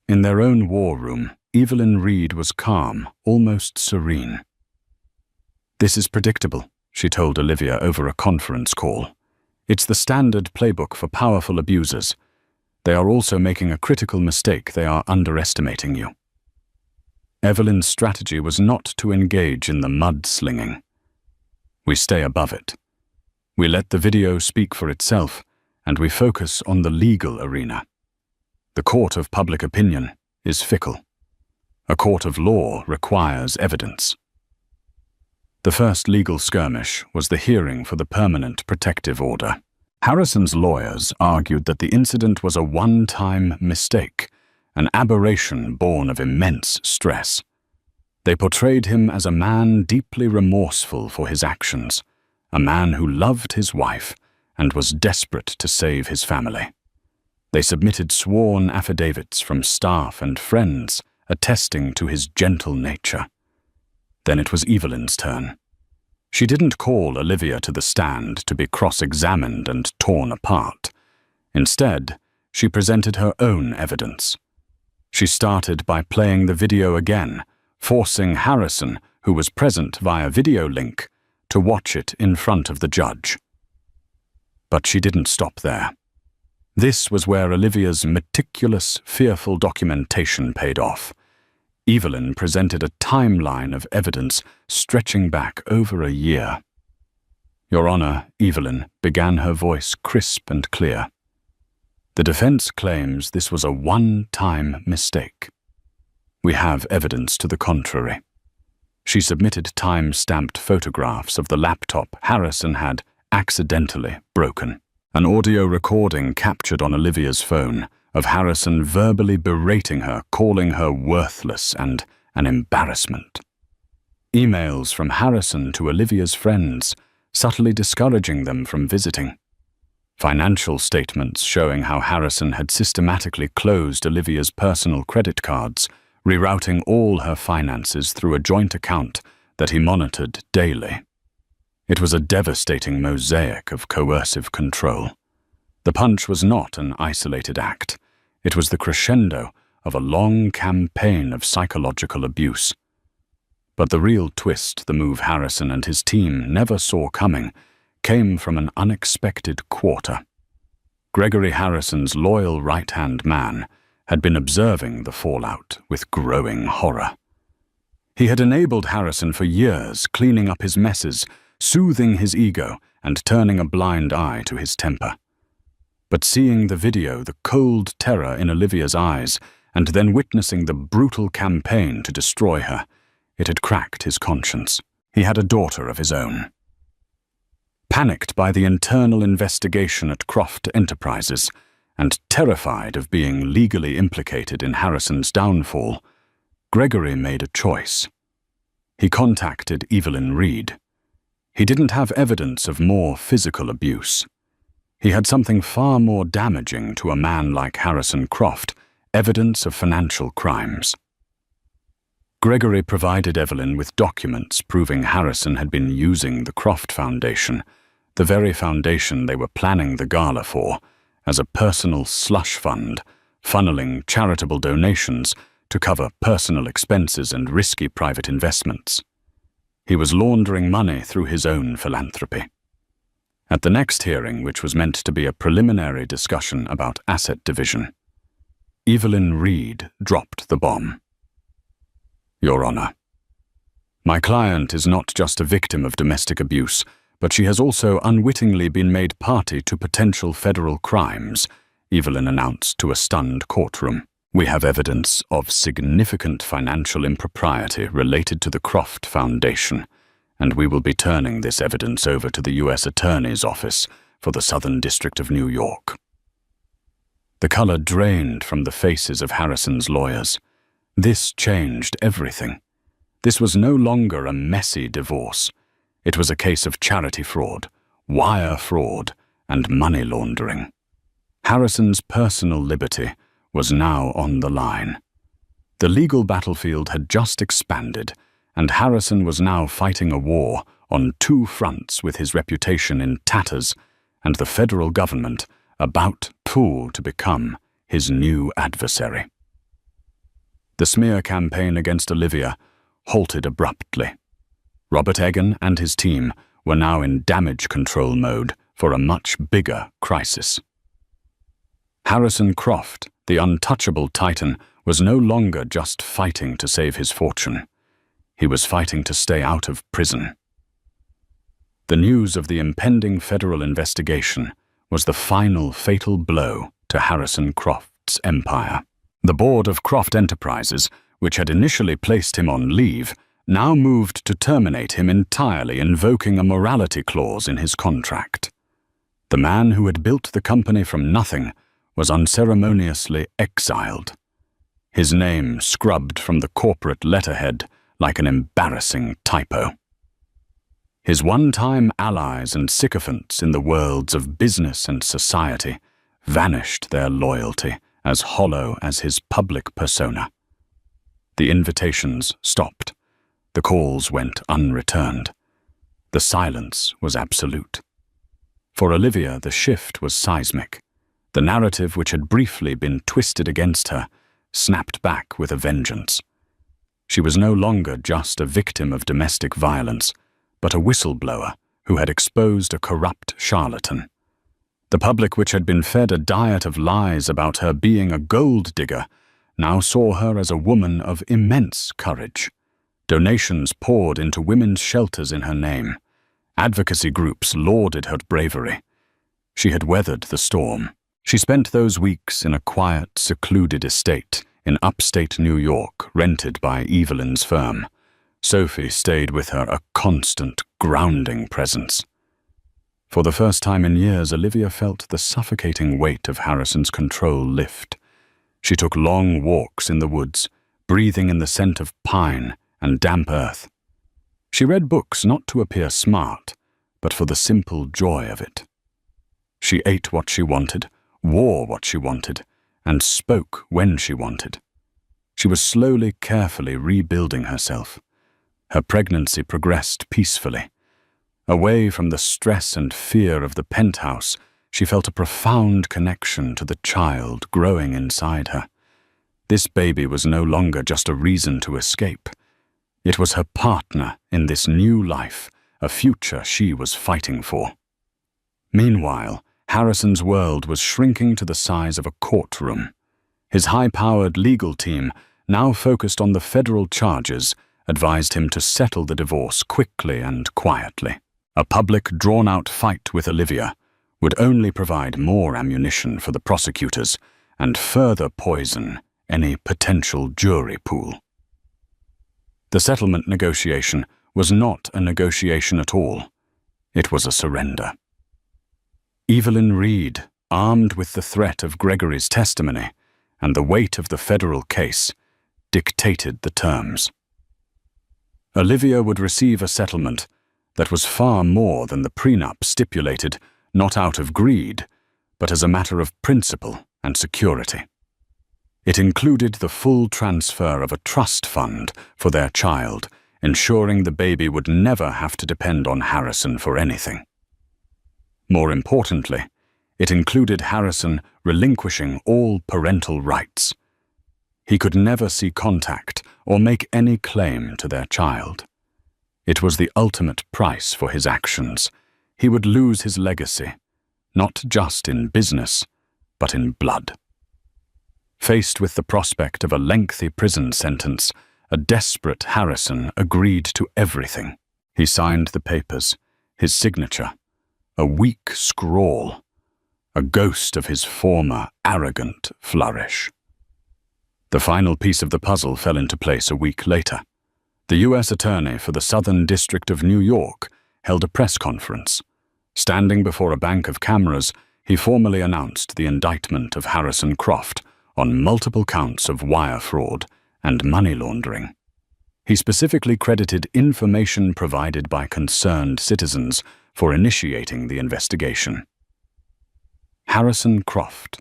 In their own war room, Evelyn Reed was calm, almost serene. "This is predictable," she told Olivia over a conference call. "It's the standard playbook for powerful abusers. They are also making a critical mistake. They are underestimating you." Evelyn's strategy was not to engage in the mudslinging. We stay above it. We let the video speak for itself, and we focus on the legal arena. The court of public opinion is fickle. A court of law requires evidence. The first legal skirmish was the hearing for the permanent protective order. Harrison's lawyers argued that the incident was a one-time mistake, an aberration born of immense stress. They portrayed him as a man deeply remorseful for his actions, a man who loved his wife and was desperate to save his family. They submitted sworn affidavits from staff and friends attesting to his gentle nature. Then it was Evelyn's turn. She didn't call Olivia to the stand to be cross-examined and torn apart. Instead, she presented her own evidence. She started by playing the video again, forcing Harrison, who was present via video link, to watch it in front of the judge. But she didn't stop there. This was where Olivia's meticulous, fearful documentation paid off. Evelyn presented a timeline of evidence stretching back over a year. "Your Honor," Evelyn began, her voice crisp and clear. "The defense claims this was a one-time mistake. We have evidence to the contrary." She submitted time-stamped photographs of the laptop Harrison had accidentally broken. An audio recording captured on Olivia's phone of Harrison verbally berating her, calling her worthless and an embarrassment. Emails from Harrison to Olivia's friends, subtly discouraging them from visiting. Financial statements showing how Harrison had systematically closed Olivia's personal credit cards, rerouting all her finances through a joint account that he monitored daily. It was a devastating mosaic of coercive control. The punch was not an isolated act. It was the crescendo of a long campaign of psychological abuse. But the real twist, the move Harrison and his team never saw coming, came from an unexpected quarter. Gregory Harrison's loyal right-hand man had been observing the fallout with growing horror. He had enabled Harrison for years, cleaning up his messes, soothing his ego, and turning a blind eye to his temper. But seeing the video, the cold terror in Olivia's eyes, and then witnessing the brutal campaign to destroy her, it had cracked his conscience. He had a daughter of his own. Panicked by the internal investigation at Croft Enterprises, and terrified of being legally implicated in Harrison's downfall, Gregory made a choice. He contacted Evelyn Reed. He didn't have evidence of more physical abuse. He had something far more damaging to a man like Harrison Croft, evidence of financial crimes. Gregory provided Evelyn with documents proving Harrison had been using the Croft Foundation, the very foundation they were planning the gala for, as a personal slush fund, funneling charitable donations to cover personal expenses and risky private investments. He was laundering money through his own philanthropy. At the next hearing, which was meant to be a preliminary discussion about asset division, Evelyn Reed dropped the bomb. "Your Honor, my client is not just a victim of domestic abuse, but she has also unwittingly been made party to potential federal crimes," Evelyn announced to a stunned courtroom. We have evidence of significant financial impropriety related to the Croft Foundation, and we will be turning this evidence over to the U.S. Attorney's Office for the Southern District of New York." The color drained from the faces of Harrison's lawyers. This changed everything. This was no longer a messy divorce. It was a case of charity fraud, wire fraud, and money laundering. Harrison's personal liberty was now on the line. The legal battlefield had just expanded, and Harrison was now fighting a war on two fronts, with his reputation in tatters and the federal government about to become his new adversary. The smear campaign against Olivia halted abruptly. Robert Egan and his team were now in damage control mode for a much bigger crisis. Harrison Croft, the untouchable titan, was no longer just fighting to save his fortune. He was fighting to stay out of prison. The news of the impending federal investigation was the final fatal blow to Harrison Croft's empire. The board of Croft Enterprises, which had initially placed him on leave, now moved to terminate him entirely, invoking a morality clause in his contract. The man who had built the company from nothing was unceremoniously exiled, his name scrubbed from the corporate letterhead like an embarrassing typo. His one-time allies and sycophants in the worlds of business and society vanished, their loyalty as hollow as his public persona. The invitations stopped. The calls went unreturned. The silence was absolute. For Olivia, the shift was seismic. The narrative, which had briefly been twisted against her, snapped back with a vengeance. She was no longer just a victim of domestic violence, but a whistleblower who had exposed a corrupt charlatan. The public, which had been fed a diet of lies about her being a gold digger, now saw her as a woman of immense courage. Donations poured into women's shelters in her name. Advocacy groups lauded her bravery. She had weathered the storm. She spent those weeks in a quiet, secluded estate in upstate New York, rented by Evelyn's firm. Sophie stayed with her, a constant, grounding presence. For the first time in years, Olivia felt the suffocating weight of Harrison's control lift. She took long walks in the woods, breathing in the scent of pine and damp earth. She read books not to appear smart, but for the simple joy of it. She ate what she wanted, wore what she wanted, and spoke when she wanted. She was slowly, carefully rebuilding herself. Her pregnancy progressed peacefully. Away from the stress and fear of the penthouse, she felt a profound connection to the child growing inside her. This baby was no longer just a reason to escape. It was her partner in this new life, a future she was fighting for. Meanwhile, Harrison's world was shrinking to the size of a courtroom. His high-powered legal team, now focused on the federal charges, advised him to settle the divorce quickly and quietly. A public, drawn-out fight with Olivia would only provide more ammunition for the prosecutors and further poison any potential jury pool. The settlement negotiation was not a negotiation at all. It was a surrender. Evelyn Reed, armed with the threat of Gregory's testimony and the weight of the federal case, dictated the terms. Olivia would receive a settlement that was far more than the prenup stipulated, not out of greed, but as a matter of principle and security. It included the full transfer of a trust fund for their child, ensuring the baby would never have to depend on Harrison for anything. More importantly, it included Harrison relinquishing all parental rights. He could never see contact or make any claim to their child. It was the ultimate price for his actions. He would lose his legacy, not just in business, but in blood. Faced with the prospect of a lengthy prison sentence, a desperate Harrison agreed to everything. He signed the papers, his signature, a weak scrawl, a ghost of his former arrogant flourish. The final piece of the puzzle fell into place a week later. The U.S. Attorney for the Southern District of New York held a press conference. Standing before a bank of cameras, he formally announced the indictment of Harrison Croft on multiple counts of wire fraud and money laundering. He specifically credited information provided by concerned citizens for initiating the investigation. Harrison Croft,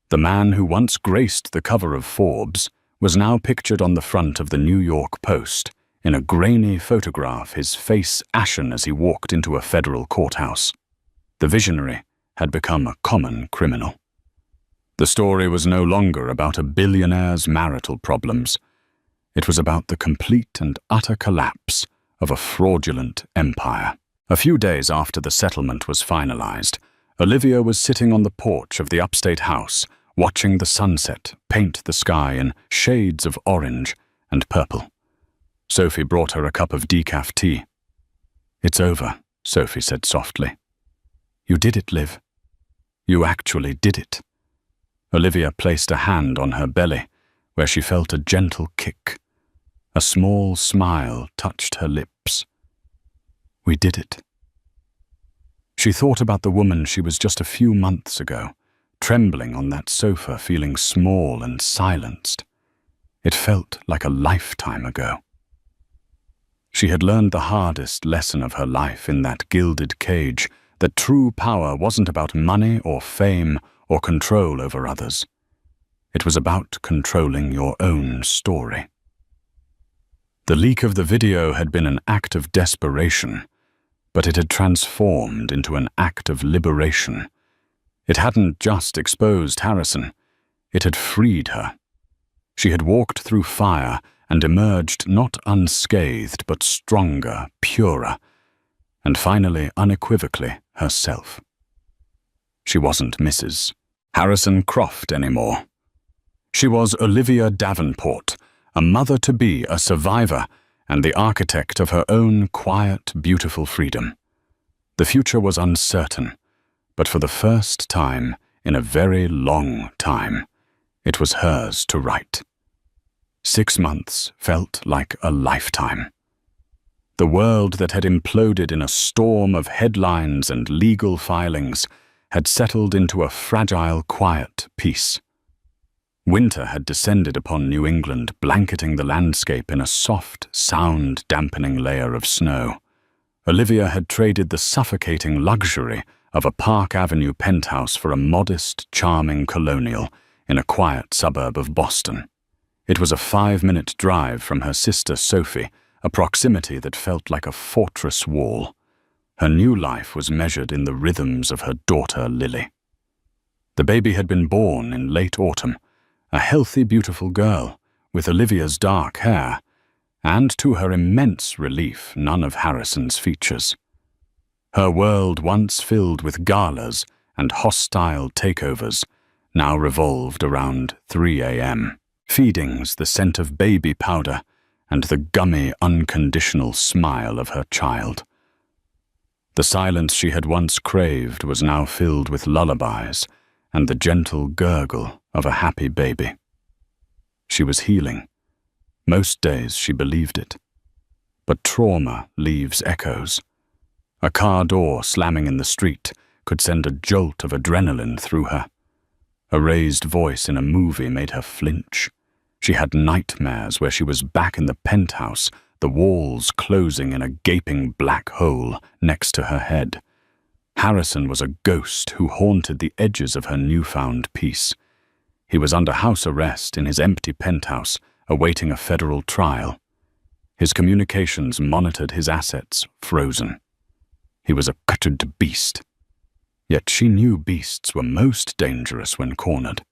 the man who once graced the cover of Forbes, was now pictured on the front of the New York Post, in a grainy photograph, his face ashen as he walked into a federal courthouse. The visionary had become a common criminal. The story was no longer about a billionaire's marital problems. It was about the complete and utter collapse of a fraudulent empire. A few days after the settlement was finalized, Olivia was sitting on the porch of the upstate house, watching the sunset paint the sky in shades of orange and purple. Sophie brought her a cup of decaf tea. "It's over," Sophie said softly. "You did it, Liv. You actually did it." Olivia placed a hand on her belly, where she felt a gentle kick. A small smile touched her lips. "We did it." She thought about the woman she was just a few months ago, trembling on that sofa, feeling small and silenced. It felt like a lifetime ago. She had learned the hardest lesson of her life in that gilded cage, that true power wasn't about money or fame or control over others. It was about controlling your own story. The leak of the video had been an act of desperation, but it had transformed into an act of liberation. It hadn't just exposed Harrison, it had freed her. She had walked through fire and emerged not unscathed, but stronger, purer, and finally, unequivocally, herself. She wasn't Mrs. Harrison Croft anymore. She was Olivia Davenport, a mother-to-be, a survivor, and the architect of her own quiet, beautiful freedom. The future was uncertain, but for the first time in a very long time, it was hers to write. 6 months felt like a lifetime. The world that had imploded in a storm of headlines and legal filings had settled into a fragile, quiet peace. Winter had descended upon New England, blanketing the landscape in a soft, sound-dampening layer of snow. Olivia had traded the suffocating luxury of a Park Avenue penthouse for a modest, charming colonial in a quiet suburb of Boston. It was a 5-minute drive from her sister Sophie, a proximity that felt like a fortress wall. Her new life was measured in the rhythms of her daughter Lily. The baby had been born in late autumn, a healthy, beautiful girl with Olivia's dark hair, and to her immense relief, none of Harrison's features. Her world, once filled with galas and hostile takeovers, now revolved around 3 a.m. feedings, the scent of baby powder, and the gummy, unconditional smile of her child. The silence she had once craved was now filled with lullabies and the gentle gurgle of a happy baby. She was healing. Most days she believed it. But trauma leaves echoes. A car door slamming in the street could send a jolt of adrenaline through her. A raised voice in a movie made her flinch. She had nightmares where she was back in the penthouse, the walls closing in a gaping black hole next to her head. Harrison was a ghost who haunted the edges of her newfound peace. He was under house arrest in his empty penthouse, awaiting a federal trial. His communications monitored, his assets frozen. He was a cutted beast. Yet she knew beasts were most dangerous when cornered.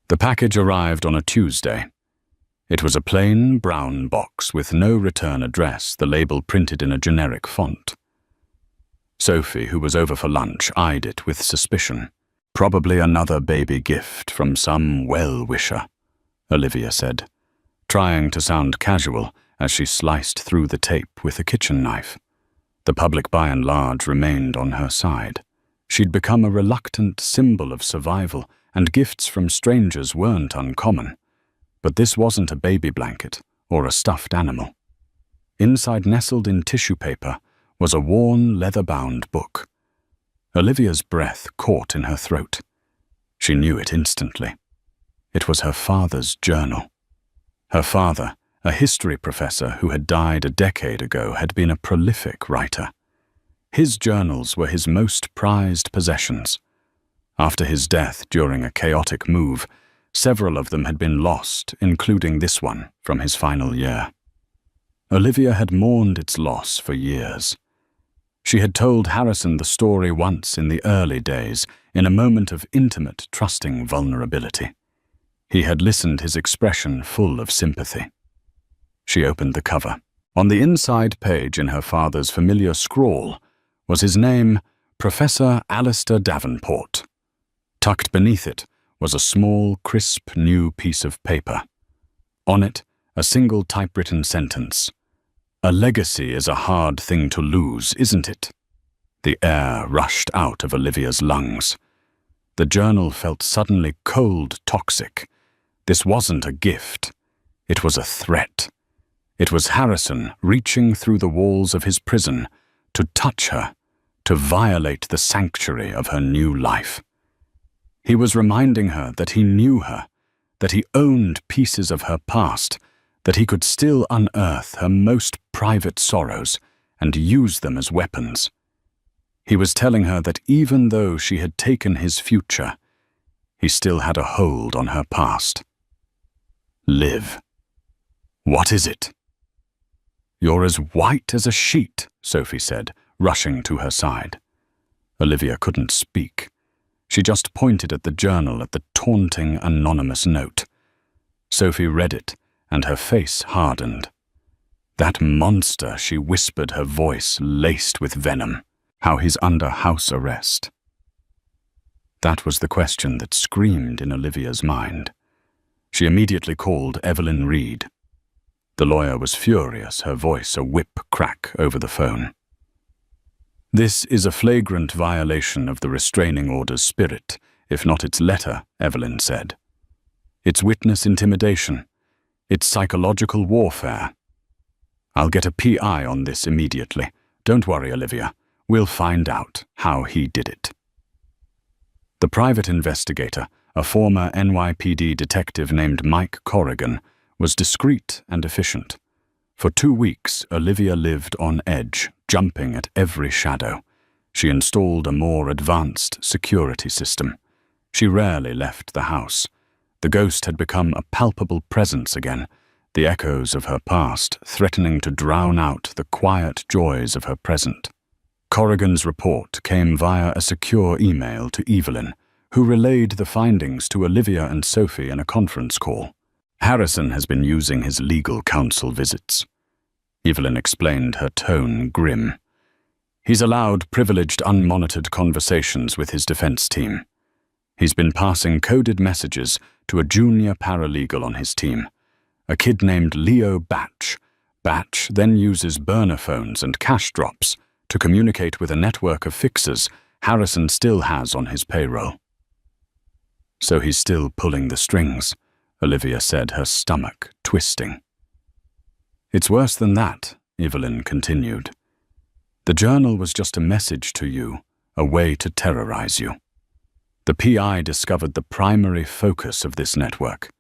The package arrived on a Tuesday. It was a plain brown box with no return address, the label printed in a generic font. Sophie, who was over for lunch, eyed it with suspicion. "Probably another baby gift from some well-wisher," Olivia said, trying to sound casual as she sliced through the tape with a kitchen knife. The public by and large remained on her side. She'd become a reluctant symbol of survival and gifts from strangers weren't uncommon. But this wasn't a baby blanket or a stuffed animal. Inside, nestled in tissue paper, was a worn, leather-bound book. Olivia's breath caught in her throat. She knew it instantly. It was her father's journal. Her father, a history professor who had died a decade ago, had been a prolific writer. His journals were his most prized possessions. After his death during a chaotic move, several of them had been lost, including this one from his final year. Olivia had mourned its loss for years. She had told Harrison the story once in the early days, in a moment of intimate, trusting vulnerability. He had listened, his expression full of sympathy. She opened the cover. On the inside page, in her father's familiar scrawl, was his name, Professor Alistair Davenport. Tucked beneath it was a small, crisp, new piece of paper. On it, a single typewritten sentence. "A legacy is a hard thing to lose, isn't it?" The air rushed out of Olivia's lungs. The journal felt suddenly cold, toxic. This wasn't a gift. It was a threat. It was Harrison reaching through the walls of his prison to touch her, to violate the sanctuary of her new life. He was reminding her that he knew her, that he owned pieces of her past, that he could still unearth her most private sorrows and use them as weapons. He was telling her that even though she had taken his future, he still had a hold on her past. Liv. What is it? "You're as white as a sheet," Sophie said, rushing to her side. Olivia couldn't speak. She just pointed at the journal, at the taunting, anonymous note. Sophie read it, and her face hardened. "That monster," she whispered, her voice laced with venom. "How he's under house arrest." That was the question that screamed in Olivia's mind. She immediately called Evelyn Reed. The lawyer was furious, her voice a whip crack over the phone. "This is a flagrant violation of the restraining order's spirit, if not its letter," Evelyn said. "It's witness intimidation. It's psychological warfare. I'll get a PI on this immediately. Don't worry, Olivia. We'll find out how he did it." The private investigator, a former NYPD detective named Mike Corrigan, was discreet and efficient. For 2 weeks, Olivia lived on edge, jumping at every shadow. She installed a more advanced security system. She rarely left the house. The ghost had become a palpable presence again, the echoes of her past threatening to drown out the quiet joys of her present. Corrigan's report came via a secure email to Evelyn, who relayed the findings to Olivia and Sophie in a conference call. "Harrison has been using his legal counsel visits," Evelyn explained, her tone grim. "He's allowed privileged, unmonitored conversations with his defense team. He's been passing coded messages to a junior paralegal on his team, a kid named Leo Batch. Batch then uses burner phones and cash drops to communicate with a network of fixers Harrison still has on his payroll." "So he's still pulling the strings," Olivia said, her stomach twisting. "It's worse than that," Evelyn continued. "The journal was just a message to you, a way to terrorize you. The PI discovered the primary focus of this network.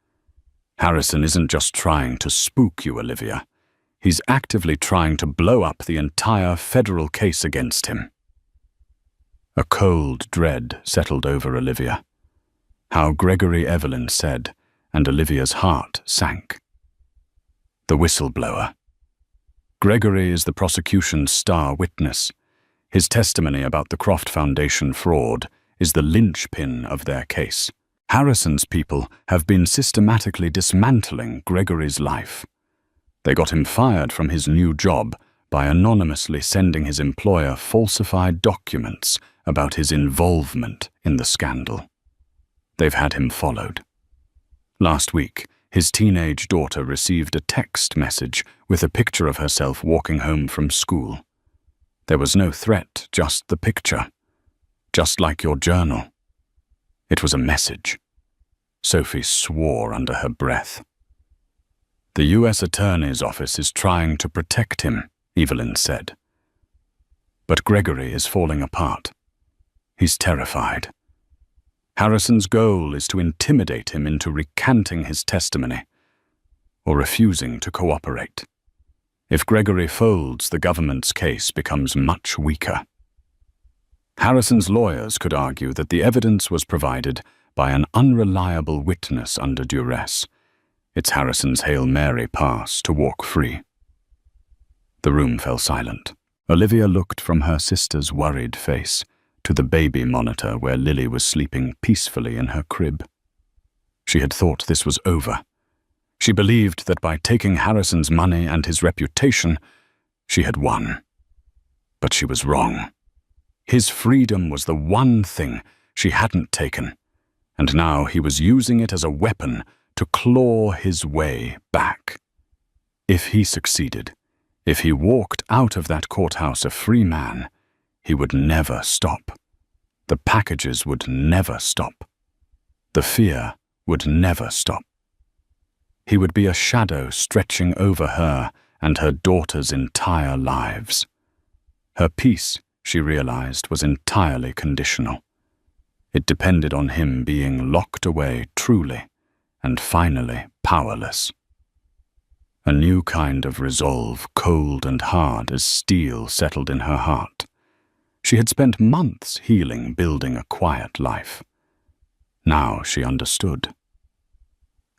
Harrison isn't just trying to spook you, Olivia. He's actively trying to blow up the entire federal case against him." A cold dread settled over Olivia. How Gregory Evelyn said, and Olivia's heart sank. The whistleblower. Gregory is the prosecution's star witness. His testimony about the Croft Foundation fraud is the linchpin of their case. Harrison's people have been systematically dismantling Gregory's life. They got him fired from his new job by anonymously sending his employer falsified documents about his involvement in the scandal. They've had him followed. Last week, his teenage daughter received a text message with a picture of herself walking home from school. There was no threat, just the picture. Just like your journal. It was a message. Sophie swore under her breath. The U.S. Attorney's Office is trying to protect him, Evelyn said. But Gregory is falling apart. He's terrified. Harrison's goal is to intimidate him into recanting his testimony or refusing to cooperate. If Gregory folds, the government's case becomes much weaker. Harrison's lawyers could argue that the evidence was provided by an unreliable witness under duress. It's Harrison's Hail Mary pass to walk free. The room fell silent. Olivia looked from her sister's worried face to the baby monitor where Lily was sleeping peacefully in her crib. She had thought this was over. She believed that by taking Harrison's money and his reputation, she had won. But she was wrong. His freedom was the one thing she hadn't taken, and now he was using it as a weapon to claw his way back. If he succeeded, if he walked out of that courthouse a free man, he would never stop. The packages would never stop. The fear would never stop. He would be a shadow stretching over her and her daughter's entire lives. Her peace, she realized, was entirely conditional. It depended on him being locked away truly and finally powerless. A new kind of resolve, cold and hard as steel, settled in her heart. She had spent months healing, building a quiet life. Now she understood.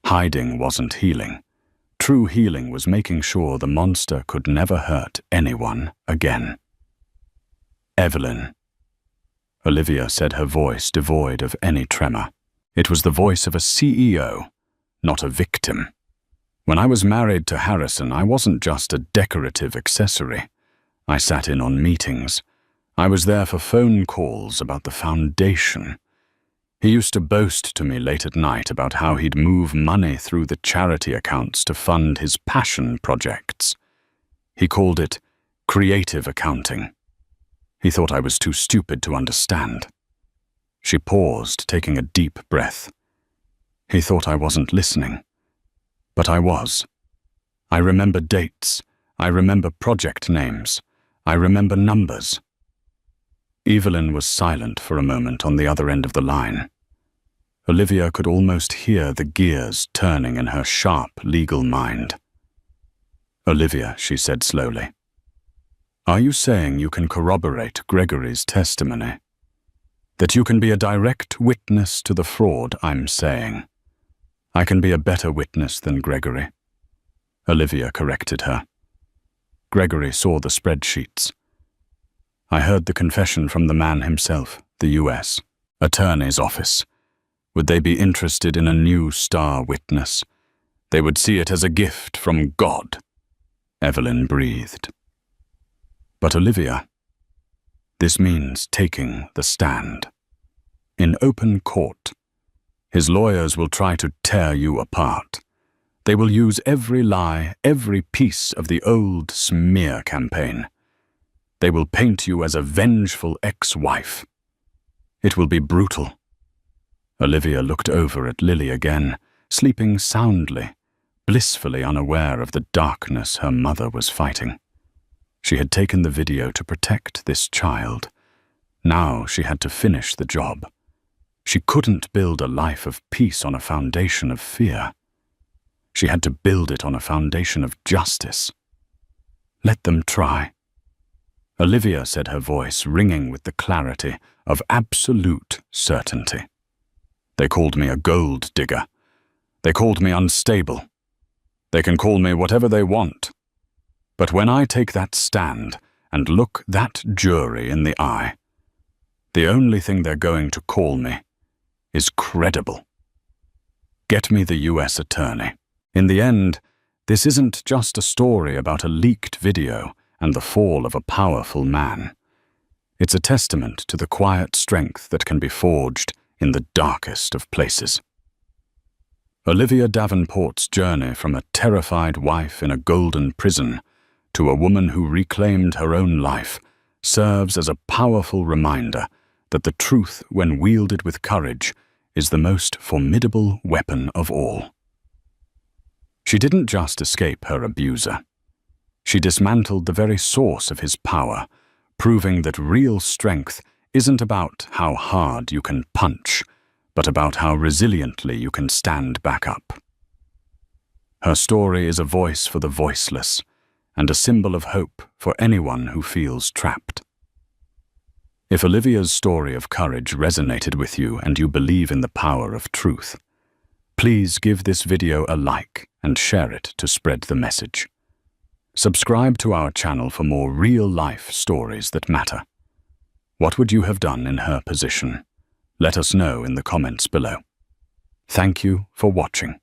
Hiding wasn't healing. True healing was making sure the monster could never hurt anyone again. Evelyn. Olivia said, her voice devoid of any tremor. It was the voice of a CEO, not a victim. When I was married to Harrison, I wasn't just a decorative accessory. I sat in on meetings. I was there for phone calls about the foundation. He used to boast to me late at night about how he'd move money through the charity accounts to fund his passion projects. He called it creative accounting. He thought I was too stupid to understand. She paused, taking a deep breath. He thought I wasn't listening. But I was. I remember dates. I remember project names. I remember numbers. Evelyn was silent for a moment on the other end of the line. Olivia could almost hear the gears turning in her sharp legal mind. Olivia, she said slowly, are you saying you can corroborate Gregory's testimony? That you can be a direct witness to the fraud I'm saying? I can be a better witness than Gregory. Olivia corrected her. Gregory saw the spreadsheets. I heard the confession from the man himself, the U.S. Attorney's Office. Would they be interested in a new star witness? They would see it as a gift from God. Evelyn breathed. But Olivia, this means taking the stand. In open court, his lawyers will try to tear you apart. They will use every lie, every piece of the old smear campaign. They will paint you as a vengeful ex-wife. It will be brutal. Olivia looked over at Lily again, sleeping soundly, blissfully unaware of the darkness her mother was fighting. She had taken the video to protect this child. Now she had to finish the job. She couldn't build a life of peace on a foundation of fear. She had to build it on a foundation of justice. Let them try. Olivia said, her voice ringing with the clarity of absolute certainty. They called me a gold digger. They called me unstable. They can call me whatever they want. But when I take that stand and look that jury in the eye, the only thing they're going to call me is credible. Get me the U.S. attorney. In the end, this isn't just a story about a leaked video and the fall of a powerful man. It's a testament to the quiet strength that can be forged in the darkest of places. Olivia Davenport's journey from a terrified wife in a golden prison to a woman who reclaimed her own life serves as a powerful reminder that the truth, when wielded with courage, is the most formidable weapon of all. She didn't just escape her abuser. She dismantled the very source of his power, proving that real strength isn't about how hard you can punch, but about how resiliently you can stand back up. Her story is a voice for the voiceless, and a symbol of hope for anyone who feels trapped. If Olivia's story of courage resonated with you and you believe in the power of truth, please give this video a like and share it to spread the message. Subscribe to our channel for more real-life stories that matter. What would you have done in her position? Let us know in the comments below. Thank you for watching.